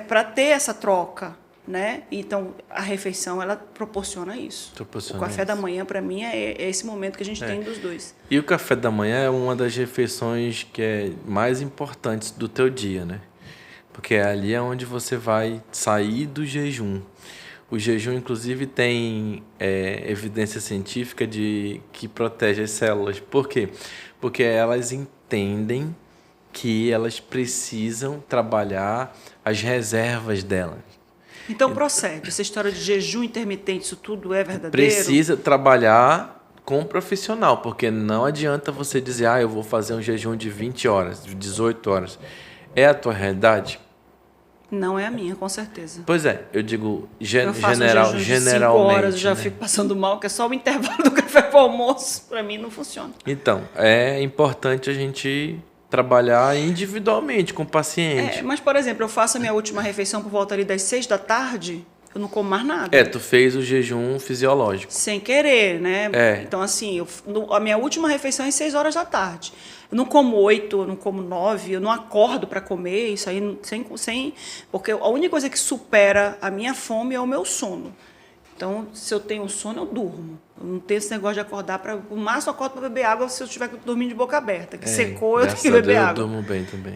para ter essa troca. Né? Então, a refeição, ela proporciona isso. O café da manhã, para mim, é esse momento que a gente tem dos dois. E o café da manhã é uma das refeições que é mais importantes do teu dia, né? Porque ali é onde você vai sair do jejum. O jejum, inclusive, tem evidência científica de que protege as células. Por quê? Porque elas entendem que elas precisam trabalhar as reservas delas. Então procede. Essa história de jejum intermitente, isso tudo é verdadeiro? Precisa trabalhar com um profissional, porque não adianta você dizer, eu vou fazer um jejum de 20 horas, de 18 horas. É a tua realidade? Não é a minha, com certeza. Pois é, eu digo generalmente. De 5 horas, eu já fico passando mal, que é só o intervalo do café para o almoço. Para mim não funciona. Então, é importante a gente trabalhar individualmente com o paciente. Mas, por exemplo, eu faço a minha última refeição por volta ali das 6 da tarde, eu não como mais nada. Tu fez o jejum fisiológico. Sem querer, né? Então, assim, a minha última refeição é às 6 horas da tarde. Eu não como 8, eu não como 9, eu não acordo para comer, isso aí porque a única coisa que supera a minha fome é o meu sono. Então, se eu tenho sono, eu durmo. Eu não tenho esse negócio de acordar para... O máximo eu acordo para beber água se eu estiver dormindo de boca aberta. Que secou, eu tenho que beber água. Eu durmo bem também.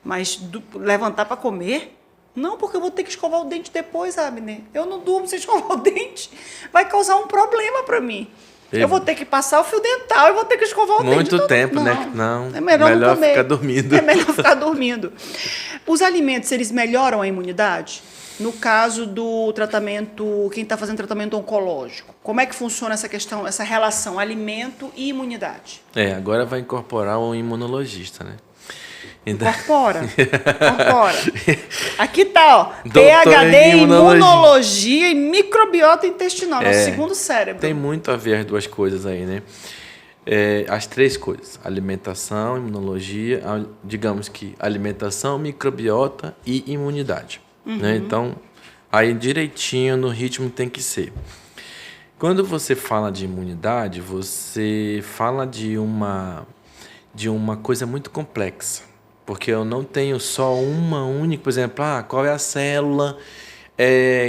Mas levantar para comer... Não, porque eu vou ter que escovar o dente depois, Abner. Eu não durmo sem escovar o dente. Vai causar um problema para mim. Eu vou ter que passar o fio dental, eu vou ter que escovar o dente. Muito tempo, né? Não, é melhor não comer. Ficar dormindo. É melhor ficar dormindo. Os alimentos, eles melhoram a imunidade? No caso do tratamento, quem está fazendo tratamento oncológico, como é que funciona essa questão, essa relação alimento e imunidade? Agora vai incorporar um imunologista, né? Incorpora. Aqui tá, ó, PhD em imunologia e microbiota intestinal, nosso segundo cérebro. Tem muito a ver as duas coisas aí, né? As três coisas, alimentação, imunologia, digamos que alimentação, microbiota e imunidade. Né? Então, aí direitinho no ritmo tem que ser. Quando você fala de imunidade, você fala de uma coisa muito complexa, porque eu não tenho só uma única, por exemplo, qual é a célula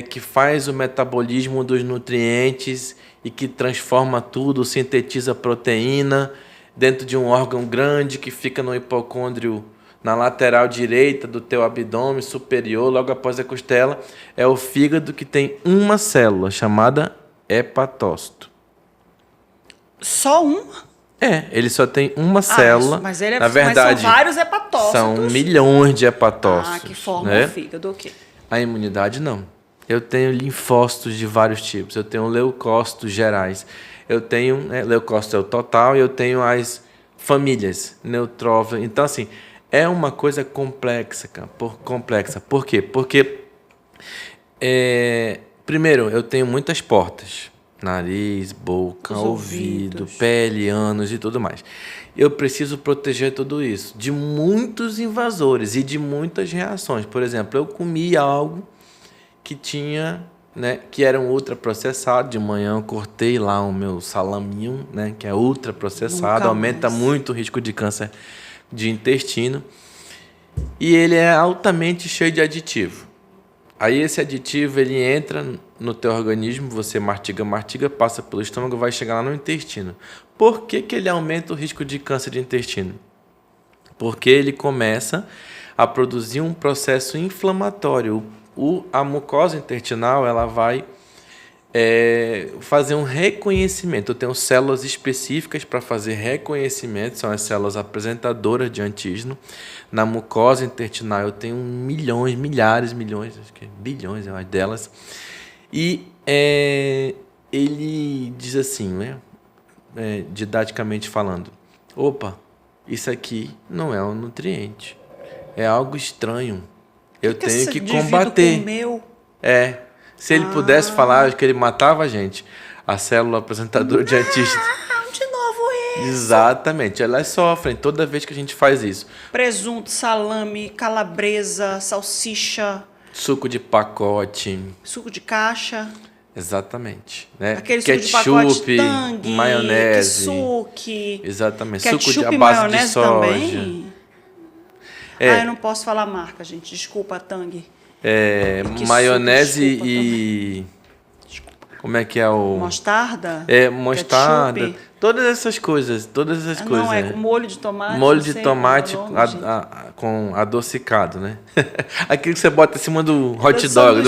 que faz o metabolismo dos nutrientes e que transforma tudo, sintetiza proteína dentro de um órgão grande que fica no hipocôndrio na lateral direita do teu abdômen superior, logo após a costela, é o fígado que tem uma célula chamada hepatócito. Só uma? Ele só tem uma célula. Mas na verdade, são vários hepatócitos. São milhões de hepatócitos. Que formam o fígado, ok. A imunidade não. Eu tenho linfócitos de vários tipos. Eu tenho leucócitos gerais. Eu tenho, leucócito é o total, e eu tenho as famílias, neutrófilos. Então, assim, é uma coisa complexa, cara. Complexa. Por quê? Porque, primeiro, eu tenho muitas portas. Nariz, boca, ouvido, pele, ânus e tudo mais. Eu preciso proteger tudo isso de muitos invasores e de muitas reações. Por exemplo, eu comi algo que tinha, que era um ultraprocessado. De manhã eu cortei lá o meu salaminho, que é ultraprocessado, aumenta muito o risco de câncer de intestino. e ele é altamente cheio de aditivo. Aí esse aditivo ele entra no teu organismo, você mastiga, passa pelo estômago, vai chegar lá no intestino. Por que que ele aumenta o risco de câncer de intestino? Porque ele começa a produzir um processo inflamatório. A mucosa intestinal ela vai fazer um reconhecimento. Eu tenho células específicas para fazer reconhecimento, são as células apresentadoras de antígeno. Na mucosa intestinal eu tenho milhões, milhares, milhões, acho que bilhões delas. E ele diz assim, né, didaticamente falando, opa, isso aqui não é um nutriente, é algo estranho. Eu tenho que combater. Se ele pudesse falar, acho que ele matava a gente. A célula apresentadora de antígeno. De novo isso. Exatamente, elas sofrem toda vez que a gente faz isso. Presunto, salame, calabresa, salsicha. Suco de pacote. Suco de caixa. Exatamente. Né? Aquele ketchup, suco de pacote, tangue, maionese. Ketchup. Exatamente. Ketchup Suco de e base de maionese soja. também? Eu não posso falar marca, gente. Desculpa, tangue. Maionese desculpa, e... Como é que é o... Mostarda? Mostarda. Ketchup. Todas essas coisas. Não, é com molho de tomate. Molho de tomate com adocicado, né? Aquilo que você bota em cima do hot dog,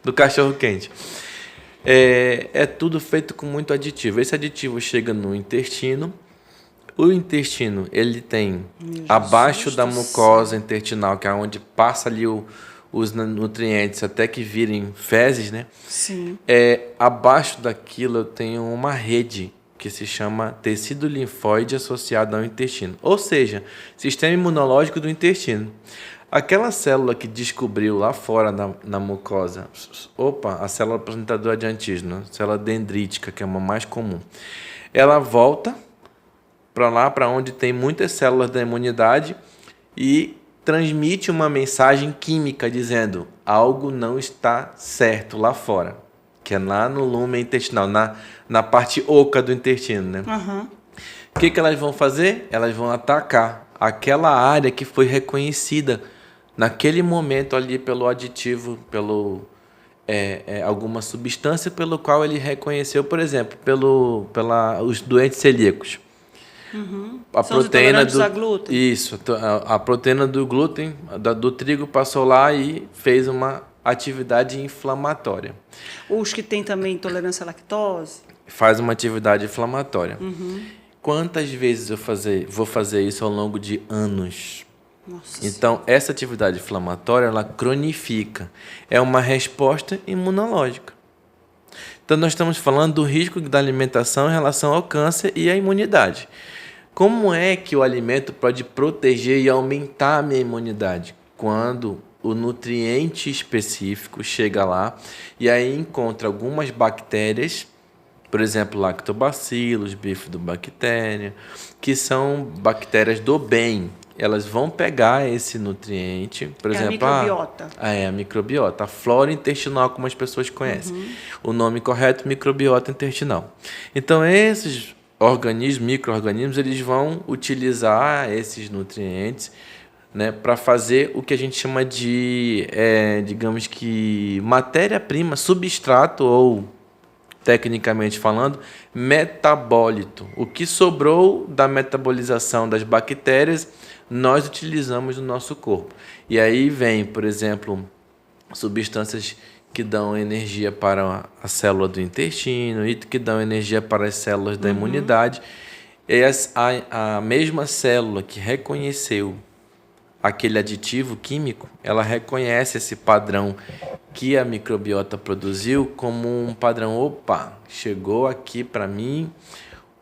do cachorro quente. É tudo feito com muito aditivo. Esse aditivo chega no intestino. O intestino, ele tem abaixo da mucosa intestinal, que é onde passa ali os nutrientes até que virem fezes, né? Sim. Abaixo daquilo eu tenho uma rede que se chama tecido linfóide associado ao intestino. Ou seja, sistema imunológico do intestino. Aquela célula que descobriu lá fora na mucosa, a célula apresentadora de antígeno, célula dendrítica, que é uma mais comum, ela volta para lá, para onde tem muitas células da imunidade e transmite uma mensagem química dizendo algo não está certo lá fora, que é lá no lumen intestinal, na parte oca do intestino, né? Uhum. O que elas vão fazer? Elas vão atacar aquela área que foi reconhecida naquele momento ali pelo aditivo, pelo alguma substância pelo qual ele reconheceu, por exemplo, os doentes celíacos. Uhum. A São proteína os a glúten? Isso, a proteína do glúten, do trigo, passou lá e fez uma atividade inflamatória. Os que têm também intolerância à lactose? Faz uma atividade inflamatória. Uhum. Quantas vezes eu vou fazer isso ao longo de anos? Nossa. Então, essa atividade inflamatória, ela cronifica. É uma resposta imunológica. Então, nós estamos falando do risco da alimentação em relação ao câncer e à imunidade. Como é que o alimento pode proteger e aumentar a minha imunidade? Quando o nutriente específico chega lá e aí encontra algumas bactérias, por exemplo, lactobacilos, bifidobactéria, que são bactérias do bem. Elas vão pegar esse nutriente, por exemplo... a microbiota. A microbiota. A flora intestinal, como as pessoas conhecem. Uhum. O nome correto, microbiota intestinal. Então, esses micro-organismos, eles vão utilizar esses nutrientes, né, para fazer o que a gente chama de, digamos que, matéria-prima, substrato ou, tecnicamente falando, metabólito. O que sobrou da metabolização das bactérias, nós utilizamos no nosso corpo. E aí vem, por exemplo, substâncias que dão energia para a célula do intestino e que dão energia para as células da imunidade. E a mesma célula que reconheceu aquele aditivo químico, ela reconhece esse padrão que a microbiota produziu como um padrão, chegou aqui para mim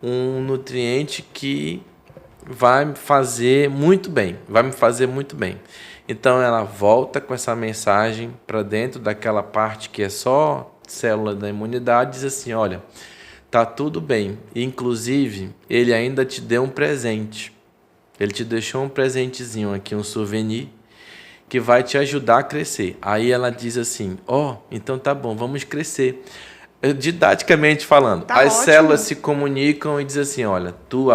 um nutriente que vai me fazer muito bem. Então ela volta com essa mensagem para dentro daquela parte que é só célula da imunidade, diz assim, olha, tá tudo bem. Inclusive, ele ainda te deu um presente. Ele te deixou um presentezinho aqui, um souvenir, que vai te ajudar a crescer. Aí ela diz assim, então tá bom, vamos crescer. Didaticamente falando, Tá as ótimo. células se comunicam e dizem assim, olha, tu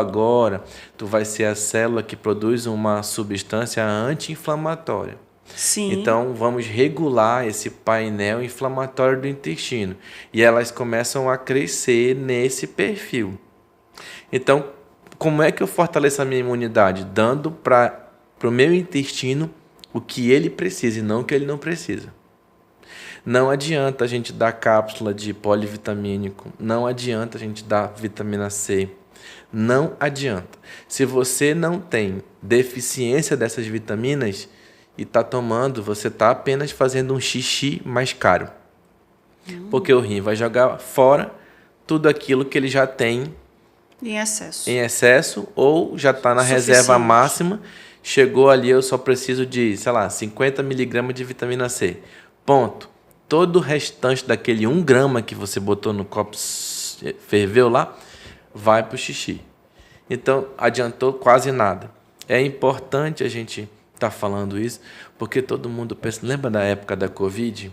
vai ser a célula que produz uma substância anti-inflamatória. Sim. Então, vamos regular esse painel inflamatório do intestino. E elas começam a crescer nesse perfil. Então, como é que eu fortaleço a minha imunidade? Dando para o meu intestino o que ele precisa e não o que ele não precisa. Não adianta a gente dar cápsula de polivitamínico, não adianta a gente dar vitamina C, não adianta. Se você não tem deficiência dessas vitaminas e está tomando, você está apenas fazendo um xixi mais caro. Porque o rim vai jogar fora tudo aquilo que ele já tem Em excesso. em excesso ou já está na reserva máxima, chegou ali, eu só preciso de, 50 miligramas de vitamina C. Ponto. Todo o restante daquele 1 grama que você botou no copo, ferveu lá, vai para o xixi. Então, adiantou quase nada. É importante a gente estar falando isso, porque todo mundo pensa... Lembra da época da Covid?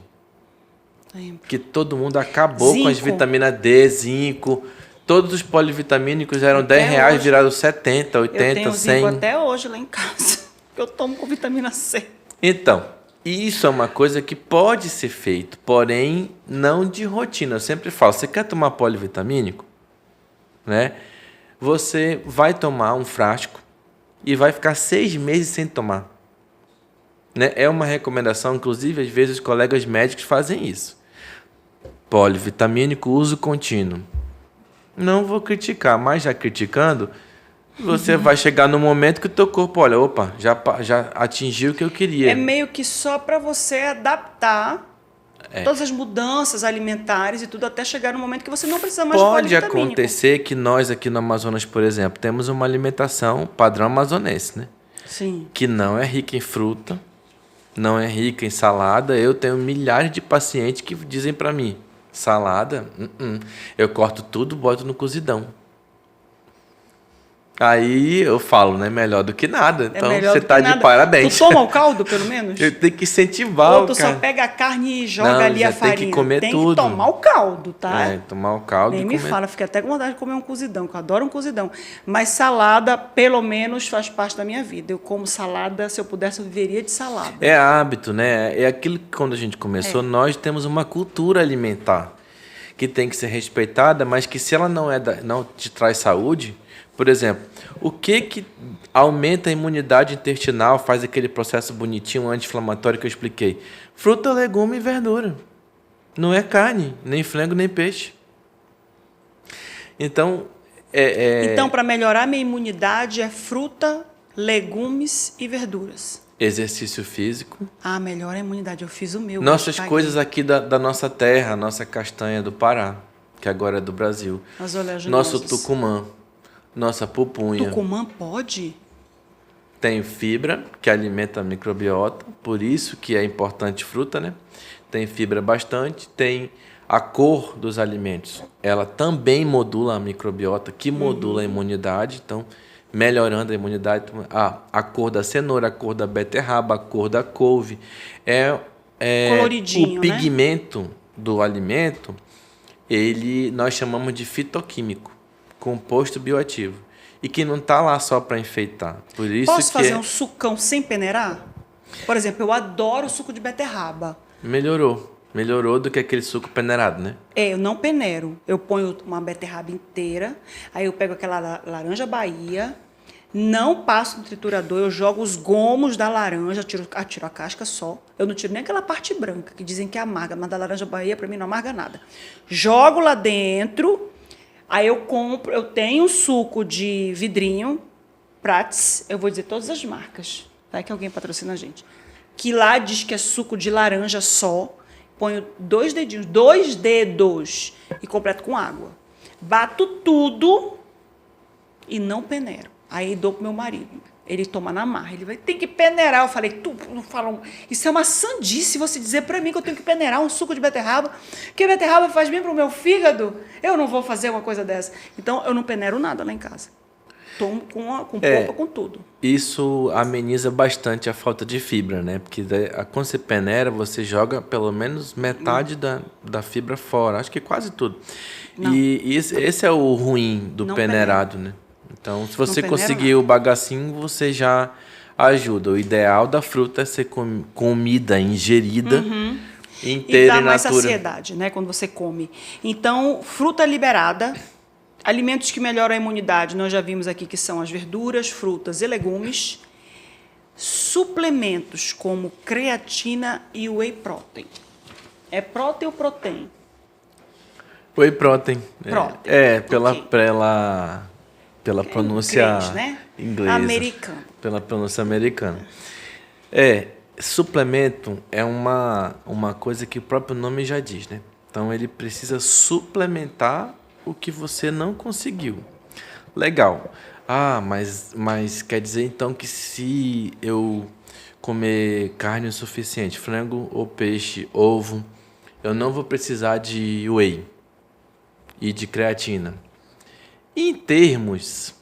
Lembro. Que todo mundo acabou Zinco. com as vitaminas D, zinco. Todos os polivitamínicos eram Até R$10, hoje. viraram 70, 80, Eu tenho 100. zinco até hoje lá em casa. Eu tomo com vitamina C. Então, isso é uma coisa que pode ser feito, porém não de rotina. Eu sempre falo, você quer tomar polivitamínico? Né? Você vai tomar um frasco e vai ficar 6 meses sem tomar. Né? É uma recomendação, inclusive, às vezes os colegas médicos fazem isso. Polivitamínico, uso contínuo. Não vou criticar, mas já criticando, você vai chegar no momento que o teu corpo, olha, opa, já atingiu o que eu queria. É meio que só para você adaptar todas as mudanças alimentares e tudo até chegar no momento que você não precisa mais de Pode polivitamínico. acontecer que nós aqui no Amazonas, por exemplo, temos uma alimentação padrão amazonense, né? Sim. Que não é rica em fruta, não é rica em salada. Eu tenho milhares de pacientes que dizem para mim, salada, eu corto tudo, boto no cozidão. Aí eu falo, né? Melhor do que nada. Então você tá de parabéns. Tu toma o caldo, pelo menos? Eu tenho que incentivar Ou tu o cara. só pega a carne e joga Não, ali já a farinha? tem que comer tem tudo. que tomar o caldo, tá? É, tomar o caldo Nem e me comer. fala, fiquei até com vontade de comer um cozidão, que eu adoro um cozidão. Mas salada, pelo menos, faz parte da minha vida. Eu como salada, se eu pudesse, eu viveria de salada. É hábito, né? É aquilo que quando a gente começou, nós temos uma cultura alimentar que tem que ser respeitada, mas que se ela não te traz saúde, por exemplo, o que aumenta a imunidade intestinal, faz aquele processo bonitinho, anti-inflamatório que eu expliquei? Fruta, legume e verdura. Não é carne, nem frango, nem peixe. Então, Então, para melhorar minha imunidade, é fruta, legumes e verduras. exercício físico. Ah, melhora a imunidade. Eu fiz o meu. Nossas paguei. coisas aqui da nossa terra, nossa castanha do Pará, que agora é do Brasil. As oleaginosas. Nosso tucumã, nossa pupunha. Tucumã pode? Tem fibra, que alimenta a microbiota, por isso que é importante fruta, né? Tem fibra bastante, tem a cor dos alimentos. Ela também modula a microbiota, que modula a imunidade, então melhorando a imunidade. A cor da cenoura, a cor da beterraba, a cor da couve. Coloridinho, o pigmento do alimento, nós chamamos de fitoquímico, composto bioativo, e que não está lá só para enfeitar. Por isso Posso fazer um sucão sem peneirar? Por exemplo, eu adoro suco de beterraba. Melhorou do que aquele suco peneirado, né? Eu não peneiro. Eu ponho uma beterraba inteira, aí eu pego aquela laranja Bahia, não passo no triturador, eu jogo os gomos da laranja, tiro a casca só. Eu não tiro nem aquela parte branca, que dizem que é amarga, mas da laranja Bahia, para mim, não amarga nada. Jogo lá dentro, aí eu tenho um suco de vidrinho, Prats, eu vou dizer todas as marcas, vai que alguém patrocina a gente, que lá diz que é suco de laranja só, ponho 2 dedos e completo com água. Bato tudo e não peneiro. Aí dou pro meu marido. Ele toma na marra. Ele vai, tem que peneirar. Eu falei, tu não fala. Isso é uma sandice você dizer para mim que eu tenho que peneirar um suco de beterraba, que beterraba faz bem pro meu fígado. Eu não vou fazer uma coisa dessa. Então, eu não peneiro nada lá em casa. Tomo com polpa, com tudo. Isso ameniza bastante a falta de fibra, né? Porque quando você peneira, você joga pelo menos metade da fibra fora. Acho que quase tudo. Não. E esse é o ruim do Não peneirado, né? Então, se você Não conseguir peneira, o bagacinho, você já ajuda. O ideal da fruta é ser comida, ingerida, E inteira dá e mais natura. saciedade, né, quando você come. Então, fruta liberada, alimentos que melhoram a imunidade, nós já vimos aqui que são as verduras, frutas e legumes. Suplementos como creatina e whey protein. É protein ou protein? Whey protein. Protein. Pela pronúncia Inglês, né? inglesa. Americano. Pela pronúncia americana. Suplemento é uma coisa que o próprio nome já diz, né? Então ele precisa suplementar o que você não conseguiu. Legal. Mas quer dizer então que se eu comer carne o suficiente, frango ou peixe, ovo, eu não vou precisar de whey e de creatina. Em termos,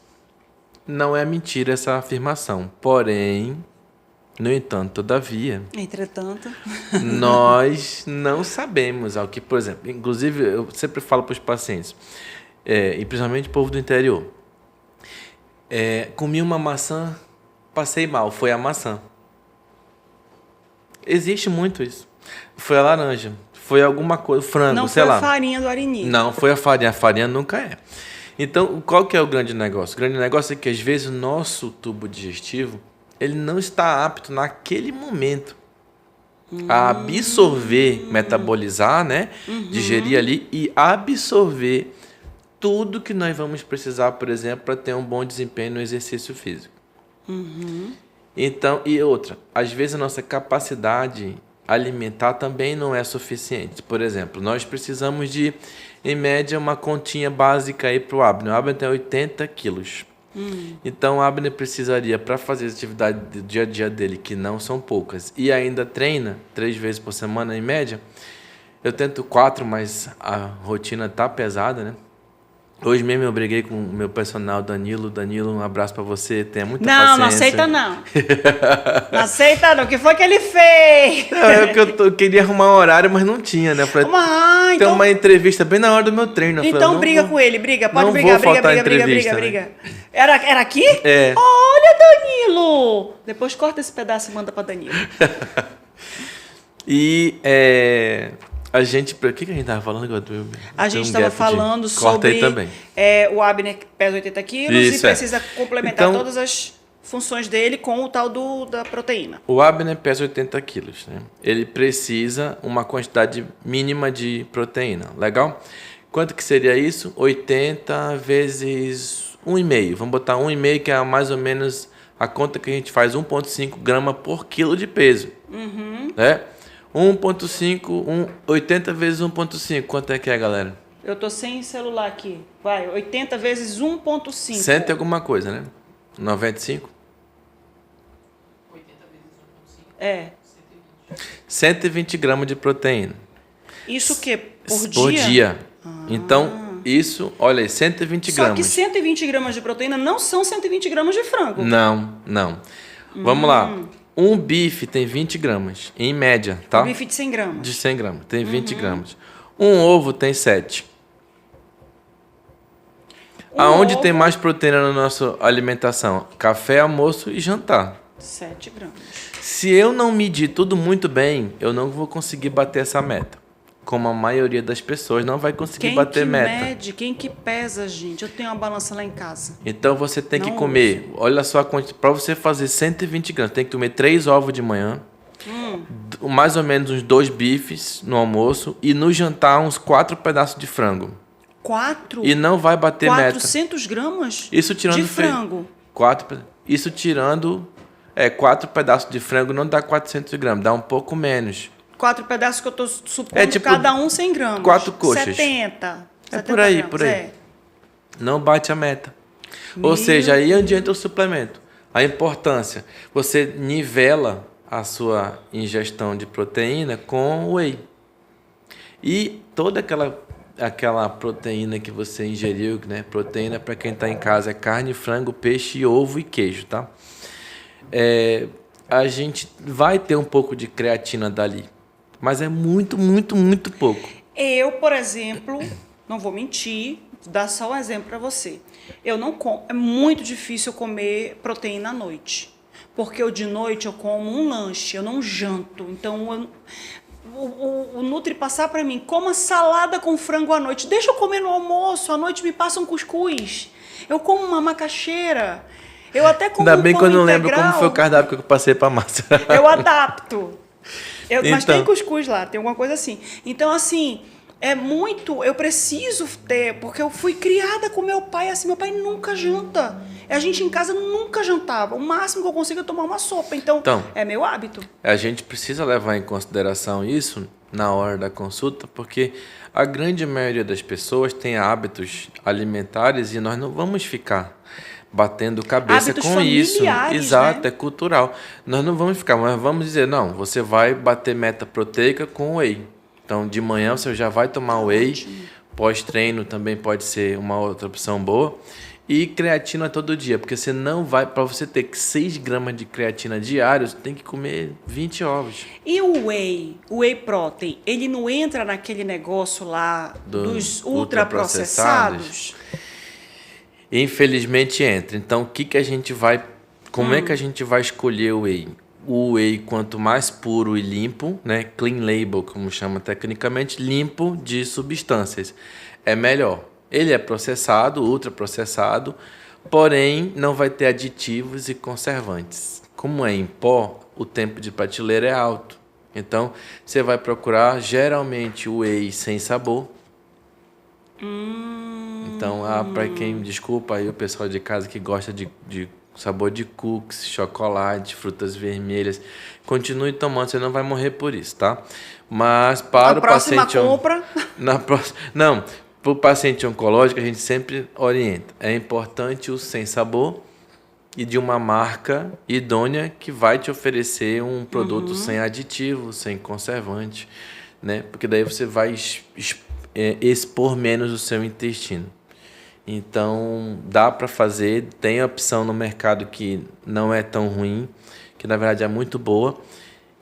não é mentira essa afirmação. Porém, no entanto, todavia, Entretanto, nós não sabemos ao que, por exemplo, inclusive eu sempre falo para os pacientes, e principalmente o povo do interior, comi uma maçã, passei mal, foi a maçã. Existe muito isso. Foi a laranja, foi alguma coisa, frango, não sei foi lá. a farinha do arenito. Não, foi a farinha nunca é. Então, qual que é o grande negócio? O grande negócio é que, às vezes, o nosso tubo digestivo, ele não está apto naquele momento a absorver, metabolizar, né? Digerir ali e absorver tudo que nós vamos precisar, por exemplo, para ter um bom desempenho no exercício físico. Então, e outra, às vezes a nossa capacidade alimentar também não é suficiente. Por exemplo, nós precisamos de, em média, uma continha básica aí para o Abner. O Abner tem 80 quilos. Então, o Abner precisaria, para fazer as atividades do dia a dia dele, que não são poucas, e ainda treina 3 vezes por semana, em média, eu tento 4, mas a rotina tá pesada, né? Hoje mesmo eu briguei com o meu personal, Danilo. Danilo, um abraço para você, tenha muita paciência. Não aceita não. Não aceita não. O que foi que ele fez? Não, é que eu queria arrumar um horário, mas não tinha, né? Falei, tem Então, uma entrevista bem na hora do meu treino. Eu falei, então não briga vou- com ele, briga. Pode não brigar, vou briga, faltar briga, briga, entrevista, briga, né? briga. Era aqui? É. Olha, Danilo! Depois corta esse pedaço e manda pra Danilo. E a gente... O que a gente tava falando agora? A gente estava falando Corta sobre aí também. O Abner pesa 80 quilos Isso, e precisa complementar Então- todas as funções dele com o tal da proteína. O Abner pesa 80 quilos, né? Ele precisa uma quantidade mínima de proteína, legal? Quanto que seria isso? 80 vezes 1,5. Vamos botar 1,5, que é mais ou menos a conta que a gente faz, 1,5 grama por quilo de peso. Né? 80 vezes 1,5, quanto é que é, galera? Eu tô sem celular aqui. Vai, 80 vezes 1,5. 100 e alguma coisa, né? 95? É. 120 gramas de proteína. Isso o quê? Por Por dia? dia. Então, isso, olha aí, 120 Só gramas. que 120 gramas de proteína não são 120 gramas de frango. Não. Vamos lá. Um bife tem 20 gramas, em média, tá? Um bife de 100 gramas. De 100 gramas, tem 20 gramas. Um ovo tem 7. Aonde tem mais proteína na nossa alimentação? Café, almoço e jantar. 7 gramas. Se eu não medir tudo muito bem, eu não vou conseguir bater essa meta. Como a maioria das pessoas não vai conseguir Quem bater que meta. mede? Quem que pesa, gente? Eu tenho uma balança lá em casa. Então você tem que Não comer, olha só a quantidade, para você fazer 120 gramas, tem que comer 3 ovos de manhã, mais ou menos uns 2 bifes no almoço e no jantar uns 4 pedaços de frango. 4? E não vai bater 400 gramas? Isso tirando de frango. 4 pedaços de frango não dá 400 gramas, dá um pouco menos. 4 pedaços que eu tô supondo É tipo cada um 100 gramas. 4 coxas. 70. É 70 por aí, gramas, por aí. é. Não bate a meta. Meu Ou seja, aí adianta o suplemento. A importância, você nivela a sua ingestão de proteína com whey. E toda aquela aquela proteína que você ingeriu, né? Proteína para quem está em casa é carne, frango, peixe, ovo e queijo, tá? A gente vai ter um pouco de creatina dali, mas é muito, muito, muito pouco. Eu, por exemplo, não vou mentir, vou dar só um exemplo para você. Eu não como, é muito difícil eu comer proteína à noite, porque eu de noite eu como um lanche, eu não janto. Então o Nutri passar para mim, coma salada com frango à noite, deixa eu comer no almoço, à noite me passa um cuscuz, eu como uma macaxeira, eu até como Ainda bem que eu não lembro integral. como foi o cardápio que eu passei para Márcia. Eu adapto. Mas Então. tem cuscuz lá, tem alguma coisa assim. Então, assim, é muito... Eu preciso ter... Porque eu fui criada com meu pai assim. Meu pai nunca janta. A gente em casa nunca jantava. O máximo que eu consigo é tomar uma sopa. Então, é meu hábito. A gente precisa levar em consideração isso na hora da consulta, porque a grande maioria das pessoas tem hábitos alimentares e nós não vamos ficar batendo cabeça Hábitos com isso. Exato, né? é cultural. Nós não vamos ficar, mas vamos dizer, não, você vai bater meta proteica com whey. Então, de manhã você já vai tomar whey, pós-treino também pode ser uma outra opção boa. E creatina todo dia, porque você não vai, para você ter 6 gramas de creatina diário, você tem que comer 20 ovos. E o whey protein, ele não entra naquele negócio lá dos ultraprocessados? Infelizmente entra. Então, o que a gente vai... Como é que a gente vai escolher o whey? O whey, quanto mais puro e limpo, né? Clean label, como chama tecnicamente, limpo de substâncias, é melhor. Ele é processado, ultraprocessado, porém não vai ter aditivos e conservantes. Como é em pó, o tempo de prateleira é alto. Então, você vai procurar geralmente o whey sem sabor. Então, para quem, desculpa aí o pessoal de casa que gosta de sabor de cookies, chocolate, frutas vermelhas, continue tomando, você não vai morrer por isso, tá? Mas para o paciente... compra... Não, para o paciente oncológico a gente sempre orienta. É importante o sem sabor e de uma marca idônea que vai te oferecer um produto sem aditivo, sem conservante, né? Porque daí você vai expor menos o seu intestino. Então, dá para fazer, tem opção no mercado que não é tão ruim, que na verdade é muito boa.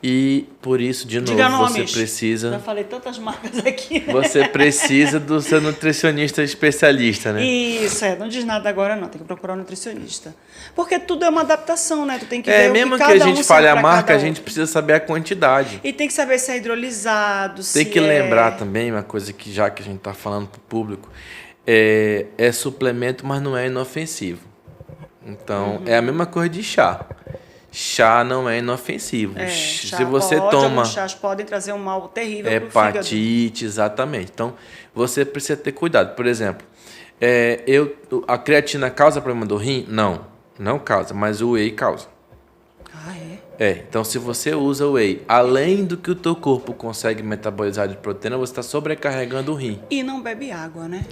E por isso, de novo, você precisa... Já falei tantas marcas aqui. Você precisa do seu nutricionista especialista, né? Isso, não diz nada agora não, tem que procurar um nutricionista. Porque tudo é uma adaptação, né? Tu tem que ver mesmo o que que cada a gente fale a marca, a gente precisa saber a quantidade. E tem que saber se é hidrolisado, Tem que lembrar também, uma coisa que já que a gente está falando para o público, é suplemento, mas não é inofensivo. Então, é a mesma coisa de chá. Chá não é inofensivo. Se você toma... Alguns chás podem trazer um mal terrível pro hepatite, exatamente. Então, você precisa ter cuidado. Por exemplo, a creatina causa problema do rim? Não causa, mas o whey causa. Ah, é? Então se você usa o whey, além do que o teu corpo consegue metabolizar de proteína, você está sobrecarregando o rim. E não bebe água, né?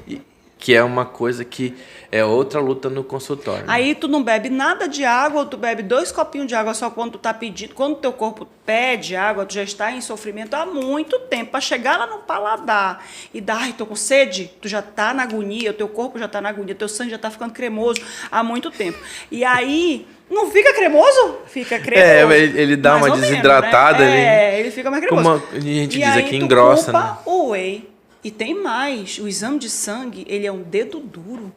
Que é uma coisa que é outra luta no consultório. Aí tu não bebe nada de água, ou tu bebe 2 copinhos de água só quando tu tá pedindo. Quando o teu corpo pede água, tu já está em sofrimento há muito tempo. Para chegar lá no paladar e dar, ai, tô com sede, tu já tá na agonia, o teu corpo já tá na agonia, teu sangue já tá ficando cremoso há muito tempo. E aí... Não fica cremoso? Fica cremoso. Ele dá uma desidratada. Menos, né? Ele fica mais cremoso. Como a gente diz aqui, engrossa, né? O whey. E tem mais, o exame de sangue, ele é um dedo duro.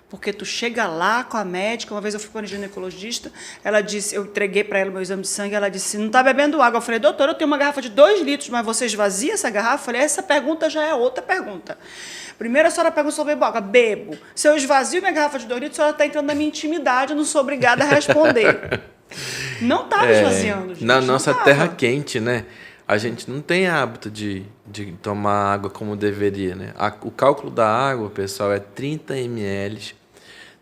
Porque tu chega lá com a médica, uma vez eu fui para a ginecologista, ela disse, eu entreguei para ela o meu exame de sangue, ela disse, não está bebendo água. Eu falei, doutora, eu tenho uma garrafa de 2 litros, mas você esvazia essa garrafa? Eu falei, essa pergunta já é outra pergunta. Primeiro a senhora pergunta se eu bebo água. Bebo. Se eu esvazio minha garrafa de 2 litros, a senhora está entrando na minha intimidade, eu não sou obrigada a responder. Não estava esvaziando, gente. Na nossa terra quente, né? A gente não tem hábito de tomar água como deveria, né? O cálculo da água, pessoal, é 30 ml,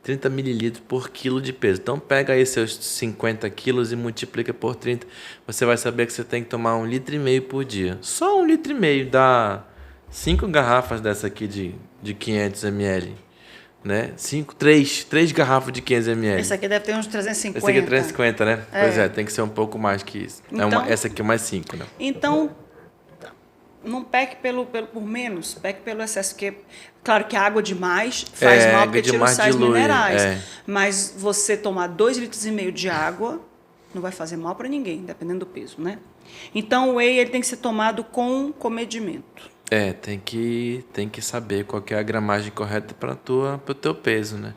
30 mililitros por quilo de peso. Então, pega aí seus 50 quilos e multiplica por 30. Você vai saber que você tem que tomar 1,5 litro por dia. Só 1,5 litro dá 5 garrafas dessa aqui de 500 ml. Né? 3 garrafas de 500 ml. Essa aqui deve ter uns 350. Essa aqui é 350, né? Pois tem que ser um pouco mais que isso. Então, essa aqui é mais 5, né? Então, não peque por menos, peque pelo excesso, porque claro que a água demais faz mal porque tira os sais minerais, mas você tomar 2,5 litros de água não vai fazer mal para ninguém, dependendo do peso, né? Então o whey ele tem que ser tomado com comedimento. Tem que saber qual que é a gramagem correta para o teu peso, né?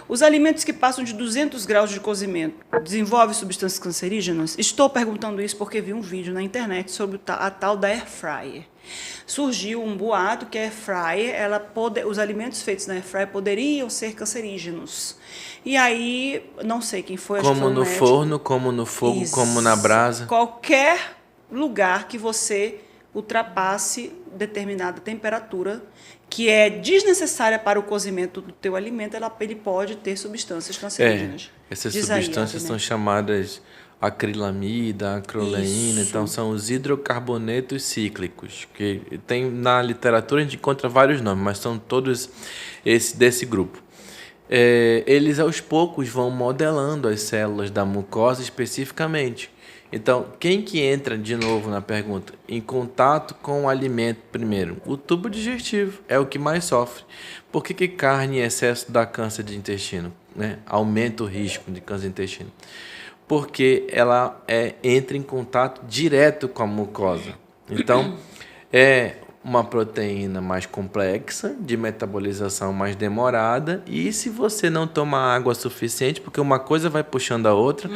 Os alimentos que passam de 200 graus de cozimento desenvolvem substâncias cancerígenas? Estou perguntando isso porque vi um vídeo na internet sobre a tal da air fryer. Surgiu um boato que a air fryer, os alimentos feitos na air fryer poderiam ser cancerígenos. E aí, não sei quem foi, acho que foi Como no médico. forno, como no fogo, como na brasa. Qualquer lugar que você ultrapasse determinada temperatura que é desnecessária para o cozimento do teu alimento, ele pode ter substâncias cancerígenas. Essas substâncias são chamadas acrilamida, acroleína, então são os hidrocarbonetos cíclicos, que tem na literatura a gente encontra vários nomes, mas são todos desse grupo. Eles aos poucos vão modelando as células da mucosa especificamente. Então, quem que entra, de novo na pergunta, em contato com o alimento primeiro? O tubo digestivo é o que mais sofre. Por que carne em excesso dá câncer de intestino? Né? Aumenta o risco de câncer de intestino. Porque ela entra em contato direto com a mucosa. Então, é uma proteína mais complexa, de metabolização mais demorada, e se você não tomar água suficiente, porque uma coisa vai puxando a outra,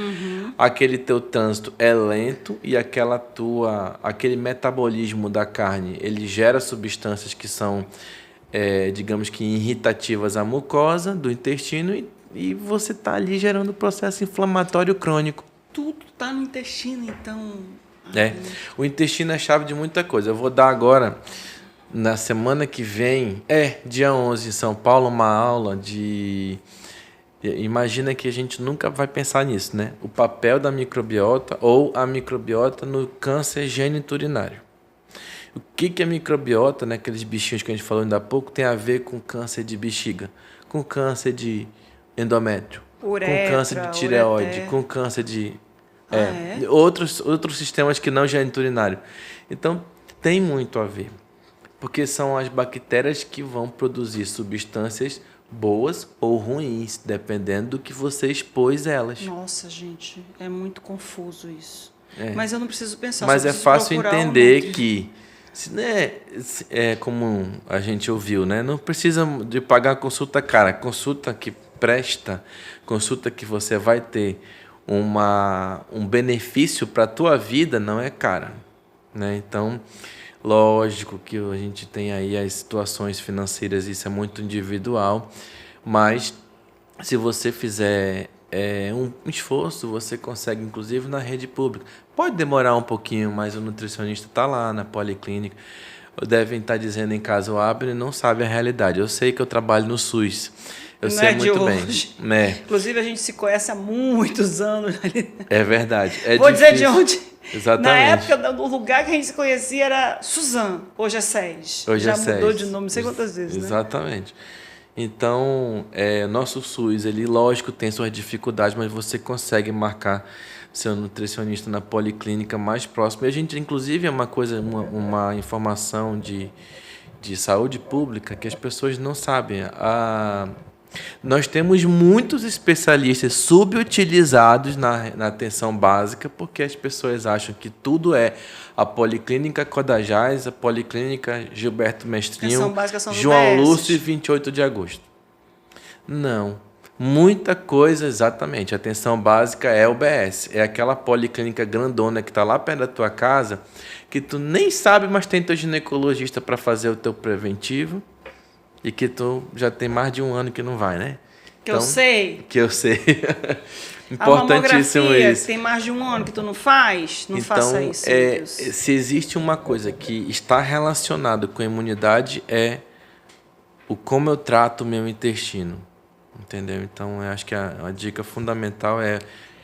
aquele teu trânsito é lento e aquele metabolismo da carne, ele gera substâncias que são, digamos que irritativas à mucosa do intestino e você está ali gerando processo inflamatório crônico. Tudo está no intestino, então... O intestino é chave de muita coisa. Eu vou dar agora, na semana que vem, dia 11 em São Paulo, uma aula de... Imagina que a gente nunca vai pensar nisso, né? O papel da microbiota ou a microbiota no câncer geniturinário. O que é microbiota, né? Aqueles bichinhos que a gente falou ainda há pouco, tem a ver com câncer de bexiga, com câncer de endométrio, uretra, com câncer de tireoide, com câncer de... Outros sistemas que não geniturinário. Então, tem muito a ver. Porque são as bactérias que vão produzir substâncias boas ou ruins, dependendo do que você expôs elas. Nossa, gente, é muito confuso isso. Mas eu não preciso pensar. Mas é fácil entender que, como a gente ouviu, né? Não precisa de pagar consulta cara. Consulta que presta, consulta que você vai ter um benefício para a tua vida não é cara, né? Então, lógico que a gente tem aí as situações financeiras, isso é muito individual, mas se você fizer um esforço, você consegue, inclusive na rede pública. Pode demorar um pouquinho, mas o nutricionista está lá na policlínica. Devem estar dizendo em casa, o Abner não sabe a realidade. Eu sei que eu trabalho no SUS. Eu sei muito bem. Inclusive, a gente se conhece há muitos anos. É verdade. Vou dizer de onde. Exatamente. Na época, o lugar que a gente se conhecia era Suzano. Hoje é SES. Já mudou de nome, não sei quantas vezes. Exatamente. Né? Então, nosso SUS, ele, lógico, tem suas dificuldades, mas você consegue marcar seu nutricionista na policlínica mais próxima. E a gente, inclusive, uma informação de saúde pública que as pessoas não sabem. Nós temos muitos especialistas subutilizados na atenção básica, porque as pessoas acham que tudo é a Policlínica Codajás, a Policlínica Gilberto Mestrinho, João Lúcio e 28 de agosto. Não. Muita coisa, exatamente. A atenção básica é UBS. É aquela policlínica grandona que está lá perto da tua casa, que tu nem sabe, mas tem teu ginecologista para fazer o teu preventivo. E que tu já tem mais de 1 ano que não vai, né? Eu sei. Que eu sei. Importantíssimo isso. Tem mais de 1 ano que tu não faz? Não faça isso. Se existe uma coisa que está relacionada com a imunidade, é o como eu trato o meu intestino. Entendeu? Então, eu acho que a dica fundamental é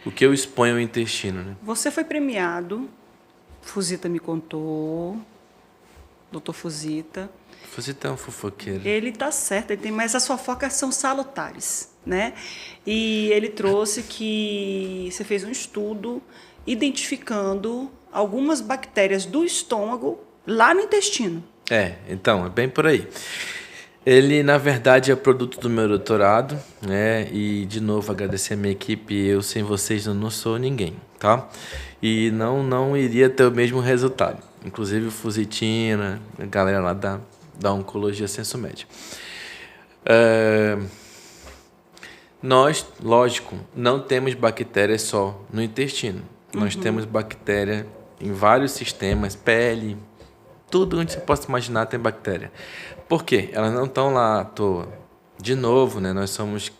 o que eu exponho ao intestino. Né? Você foi premiado, Fusita me contou, doutor Fusita. Fusita é um fofoqueiro. Ele está certo, mas as fofocas são salutares, né? E ele trouxe que você fez um estudo identificando algumas bactérias do estômago lá no intestino. Então, é bem por aí. Ele, na verdade, é produto do meu doutorado, né? E, de novo, agradecer a minha equipe. Eu, sem vocês, eu não sou ninguém, tá? E não iria ter o mesmo resultado. Inclusive, o Fusitina, a galera lá da Oncologia Sensomed. Nós, lógico, não temos bactérias só no intestino. Nós temos bactéria em vários sistemas, pele, tudo onde você possa imaginar tem bactéria. Por quê? Elas não estão lá à toa. De novo, né? Nós somos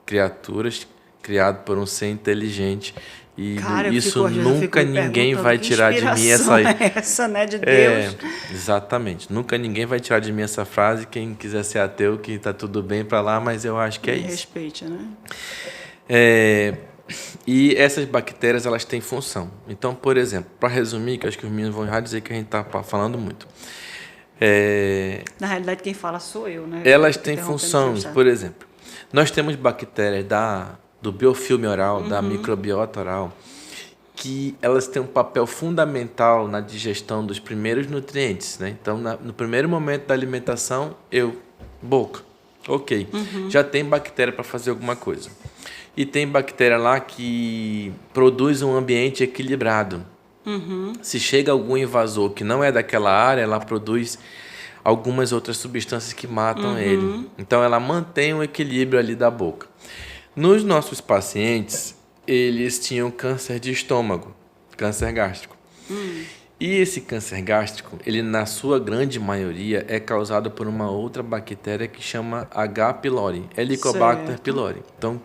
criaturas criadas por um ser inteligente e Cara, isso nunca ninguém vai tirar de mim essa, né, de Deus. Exatamente. Nunca ninguém vai tirar de mim essa frase. Quem quiser ser ateu, que está tudo bem para lá, mas eu acho que é isso. Respeite, né? E essas bactérias, elas têm função. Então, por exemplo, para resumir, que acho que os meninos vão já dizer que a gente está falando muito. Na realidade, quem fala sou eu, né? Elas têm funções, por exemplo. Nós temos bactérias do biofilme oral, da microbiota oral, que elas têm um papel fundamental na digestão dos primeiros nutrientes, né? Então, no primeiro momento da alimentação, boca, ok. Já tem bactéria para fazer alguma coisa. E tem bactéria lá que produz um ambiente equilibrado. Se chega algum invasor que não é daquela área, ela produz algumas outras substâncias que matam ele. Então, ela mantém o equilíbrio ali da boca. Nos nossos pacientes, eles tinham câncer de estômago, câncer gástrico. E esse câncer gástrico, ele na sua grande maioria é causado por uma outra bactéria que chama H. pylori, Helicobacter pylori. Então,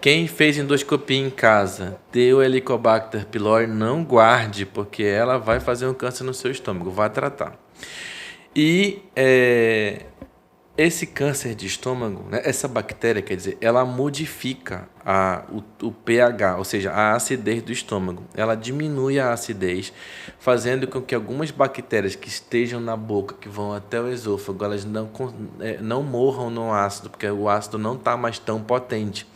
quem fez endoscopia em casa, deu Helicobacter pylori, não guarde, porque ela vai fazer um câncer no seu estômago, vai tratar. E esse câncer de estômago, né, essa bactéria, quer dizer, ela modifica o pH, ou seja, a acidez do estômago. Ela diminui a acidez, fazendo com que algumas bactérias que estejam na boca, que vão até o esôfago, elas não morram no ácido, porque o ácido não está mais tão potente.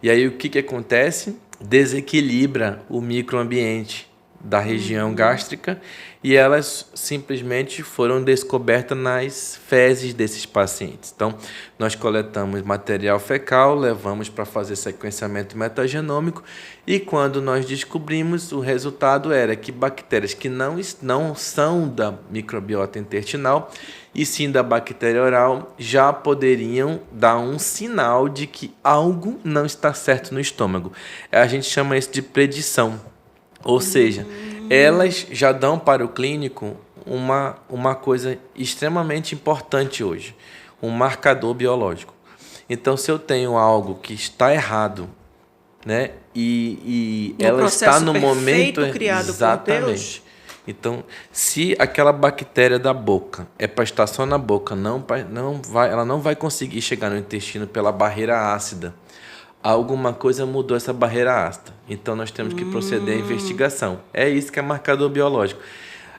E aí o que acontece? Desequilibra o microambiente da região gástrica e elas simplesmente foram descobertas nas fezes desses pacientes. Então, nós coletamos material fecal, levamos para fazer sequenciamento metagenômico e quando nós descobrimos, o resultado era que bactérias que não são da microbiota intestinal e sim da bactéria oral já poderiam dar um sinal de que algo não está certo no estômago. A gente chama isso de predição. Ou seja, elas já dão para o clínico uma coisa extremamente importante hoje, um marcador biológico. Então, se eu tenho algo que está errado, né, e ela está no momento criado exatamente. Por Deus. Então, se aquela bactéria da boca é para estar só na boca, ela não vai conseguir chegar no intestino pela barreira ácida. Alguma coisa mudou essa barreira ácida. Então, nós temos que proceder à investigação. É isso que é marcador biológico.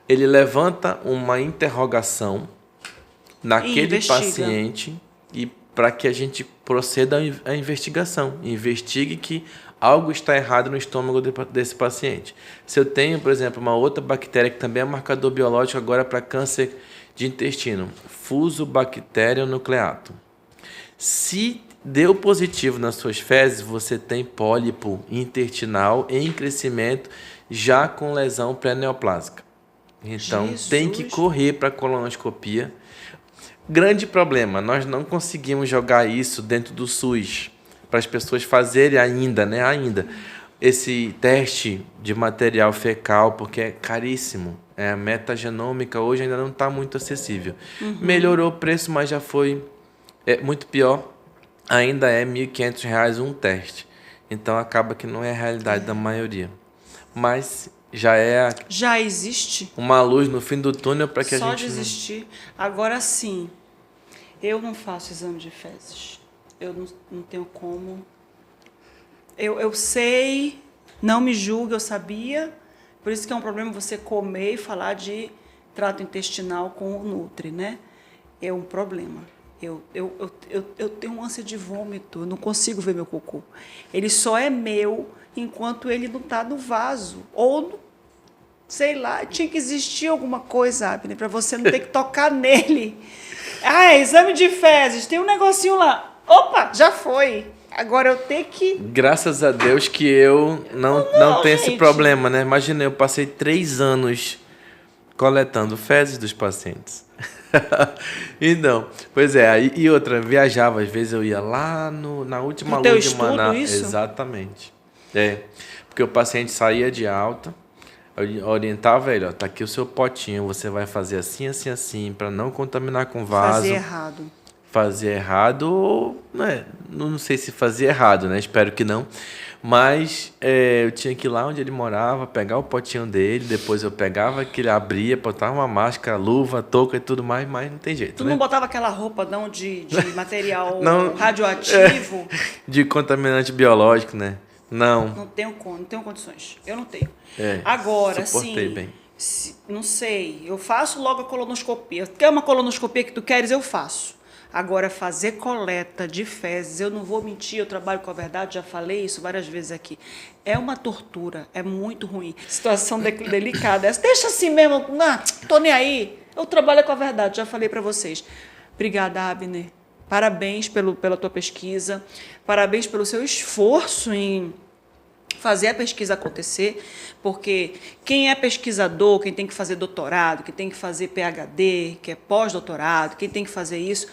Ele levanta uma interrogação naquele paciente e para que a gente proceda à investigação. Investigue que algo está errado no estômago desse paciente. Se eu tenho, por exemplo, uma outra bactéria que também é marcador biológico agora para câncer de intestino, Fusobacterium nucleatum. Se deu positivo nas suas fezes, você tem pólipo intestinal em crescimento já com lesão pré-neoplásica. Então, tem que correr para a colonoscopia. Grande problema, nós não conseguimos jogar isso dentro do SUS para as pessoas fazerem ainda esse teste de material fecal, porque é caríssimo. A metagenômica hoje ainda não está muito acessível. Melhorou o preço, mas já foi muito pior. Ainda é R$ 1.500 um teste. Então, acaba que não é a realidade da maioria. Mas já existe uma luz no fim do túnel para que só a gente... Só de existir. Agora sim, eu não faço exame de fezes. Eu não tenho como. Eu sei, não me julgue, eu sabia. Por isso que é um problema você comer e falar de trato intestinal com o Nutri, né? É um problema. Eu tenho ânsia de vômito, eu não consigo ver meu cocô. Ele só é meu enquanto ele não está no vaso ou Sei lá, tinha que existir alguma coisa, Abner, para você não ter que tocar nele. Ah, exame de fezes, tem um negocinho lá. Opa, já foi. Agora eu tenho que... Graças a Deus que eu não tenho esse gente. problema, né? Imagina, eu passei 3 anos coletando fezes dos pacientes. Então, pois é, e outra, viajava, às vezes eu ia lá na última No teu lua de estudo, Maná. isso? Exatamente. Porque o paciente saía de alta, eu orientava ele, ó, tá aqui o seu potinho, você vai fazer assim, assim, assim, para não contaminar com vaso. Fazia errado, né? Não sei se fazia errado, né? Espero que não. Mas eu tinha que ir lá onde ele morava, pegar o potinho dele, depois eu pegava aquele, abria, botava uma máscara, luva, touca e tudo mais, mas não tem jeito, Tu né? não botava aquela roupa não de material Não, radioativo? De contaminante biológico, né? Não. Não tenho condições. Eu não tenho. Agora, sim. Bem. Não sei. Eu faço logo a colonoscopia. Quer uma colonoscopia que tu queres, eu faço. Agora, fazer coleta de fezes, eu não vou mentir, eu trabalho com a verdade, já falei isso várias vezes aqui. É uma tortura, é muito ruim. Situação delicada. Deixa assim mesmo, não, tô nem aí. Eu trabalho com a verdade, já falei para vocês. Obrigada, Abner. Parabéns pela tua pesquisa, parabéns pelo seu esforço em fazer a pesquisa acontecer, porque quem é pesquisador, quem tem que fazer doutorado, quem tem que fazer PhD, que é pós-doutorado, quem tem que fazer isso,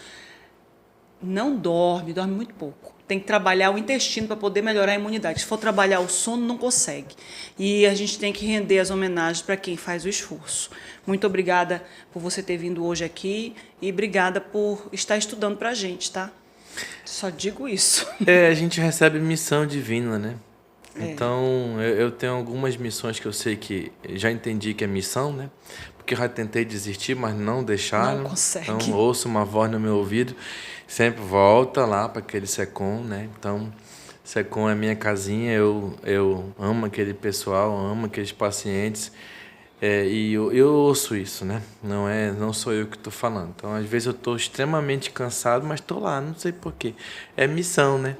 não dorme muito pouco. Tem que trabalhar o intestino para poder melhorar a imunidade. Se for trabalhar o sono, não consegue. E a gente tem que render as homenagens para quem faz o esforço. Muito obrigada por você ter vindo hoje aqui e obrigada por estar estudando para a gente, tá? Só digo isso. A gente recebe missão divina, né? Então, eu tenho algumas missões que eu sei que já entendi que é missão, né? Porque eu já tentei desistir, mas não deixaram. Não consegue. Então, ouço uma voz no meu ouvido, sempre volta lá para aquele SECOM, né? Então, SECOM é minha casinha, eu amo aquele pessoal, amo aqueles pacientes. E eu ouço isso, né? Não sou eu que estou falando. Então, às vezes eu estou extremamente cansado, mas estou lá, não sei porquê. É missão, né?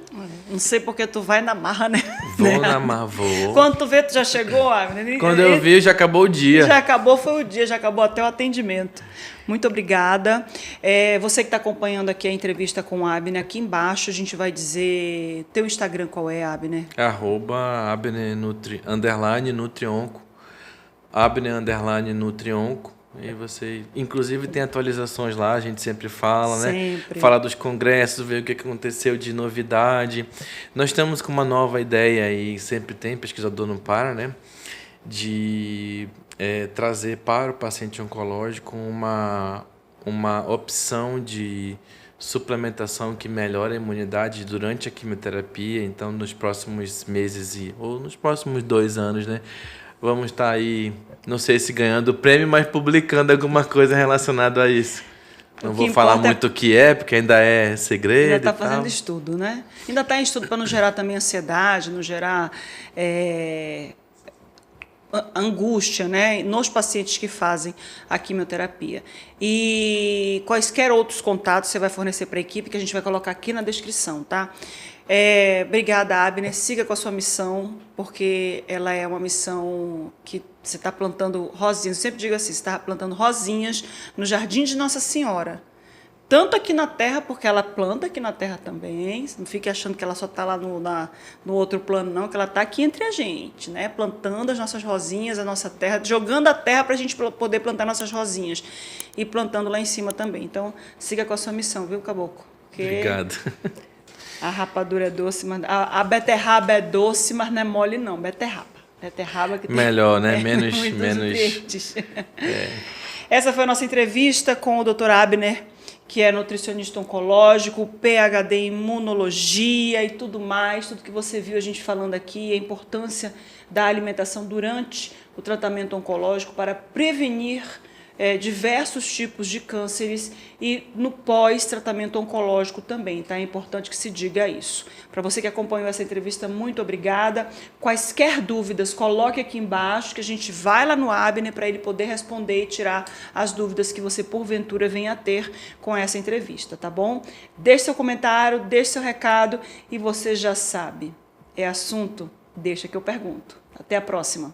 Não sei porque tu vai na marra, né? Vou na marra, vou. Quando tu vê, tu já chegou, Abner? Quando eu vi, já acabou o dia. Já acabou, foi o dia, já acabou até o atendimento. Muito obrigada. Você que está acompanhando aqui a entrevista com o Abner, aqui embaixo a gente vai dizer... Teu Instagram qual é, Abner? @Abner Nutrionco. Abner Nutrionco. E você, inclusive, tem atualizações lá, a gente sempre fala, né? Fala dos congressos, vê o que aconteceu de novidade. Nós estamos com uma nova ideia e sempre tem, pesquisador não para, né? De trazer para o paciente oncológico uma opção de suplementação que melhora a imunidade durante a quimioterapia. Então, nos próximos meses ou nos próximos 2 anos, né? Vamos estar aí, não sei se ganhando o prêmio, mas publicando alguma coisa relacionada a isso. Não vou falar muito o que porque ainda é segredo. Ainda está fazendo estudo, né? Ainda está em estudo para não gerar também ansiedade, não gerar angústia, né, nos pacientes que fazem a quimioterapia. E quaisquer outros contatos você vai fornecer para a equipe, que a gente vai colocar aqui na descrição, tá? Obrigada, Abner. Siga com a sua missão, porque ela é uma missão que você está plantando rosinhas. Eu sempre digo assim, você está plantando rosinhas no Jardim de Nossa Senhora. Tanto aqui na Terra, porque ela planta aqui na Terra também. Não fique achando que ela só está lá no outro plano, não, que ela está aqui entre a gente, né? Plantando as nossas rosinhas, a nossa terra, jogando a terra para a gente poder plantar nossas rosinhas. E plantando lá em cima também. Então, siga com a sua missão, viu, Caboclo? Obrigado. A rapadura é doce, mas a beterraba é doce, mas não é mole, não. Beterraba que tem... Melhor, né? Menos... Essa foi a nossa entrevista com o Dr. Abner, que é nutricionista oncológico, PhD em imunologia e tudo mais, tudo que você viu a gente falando aqui, a importância da alimentação durante o tratamento oncológico para prevenir diversos tipos de cânceres e no pós-tratamento oncológico também, tá? É importante que se diga isso. Para você que acompanhou essa entrevista, muito obrigada. Quaisquer dúvidas, coloque aqui embaixo que a gente vai lá no Abner para ele poder responder e tirar as dúvidas que você porventura venha a ter com essa entrevista, tá bom? Deixe seu comentário, deixe seu recado e você já sabe, é assunto? Deixa que eu pergunto. Até a próxima.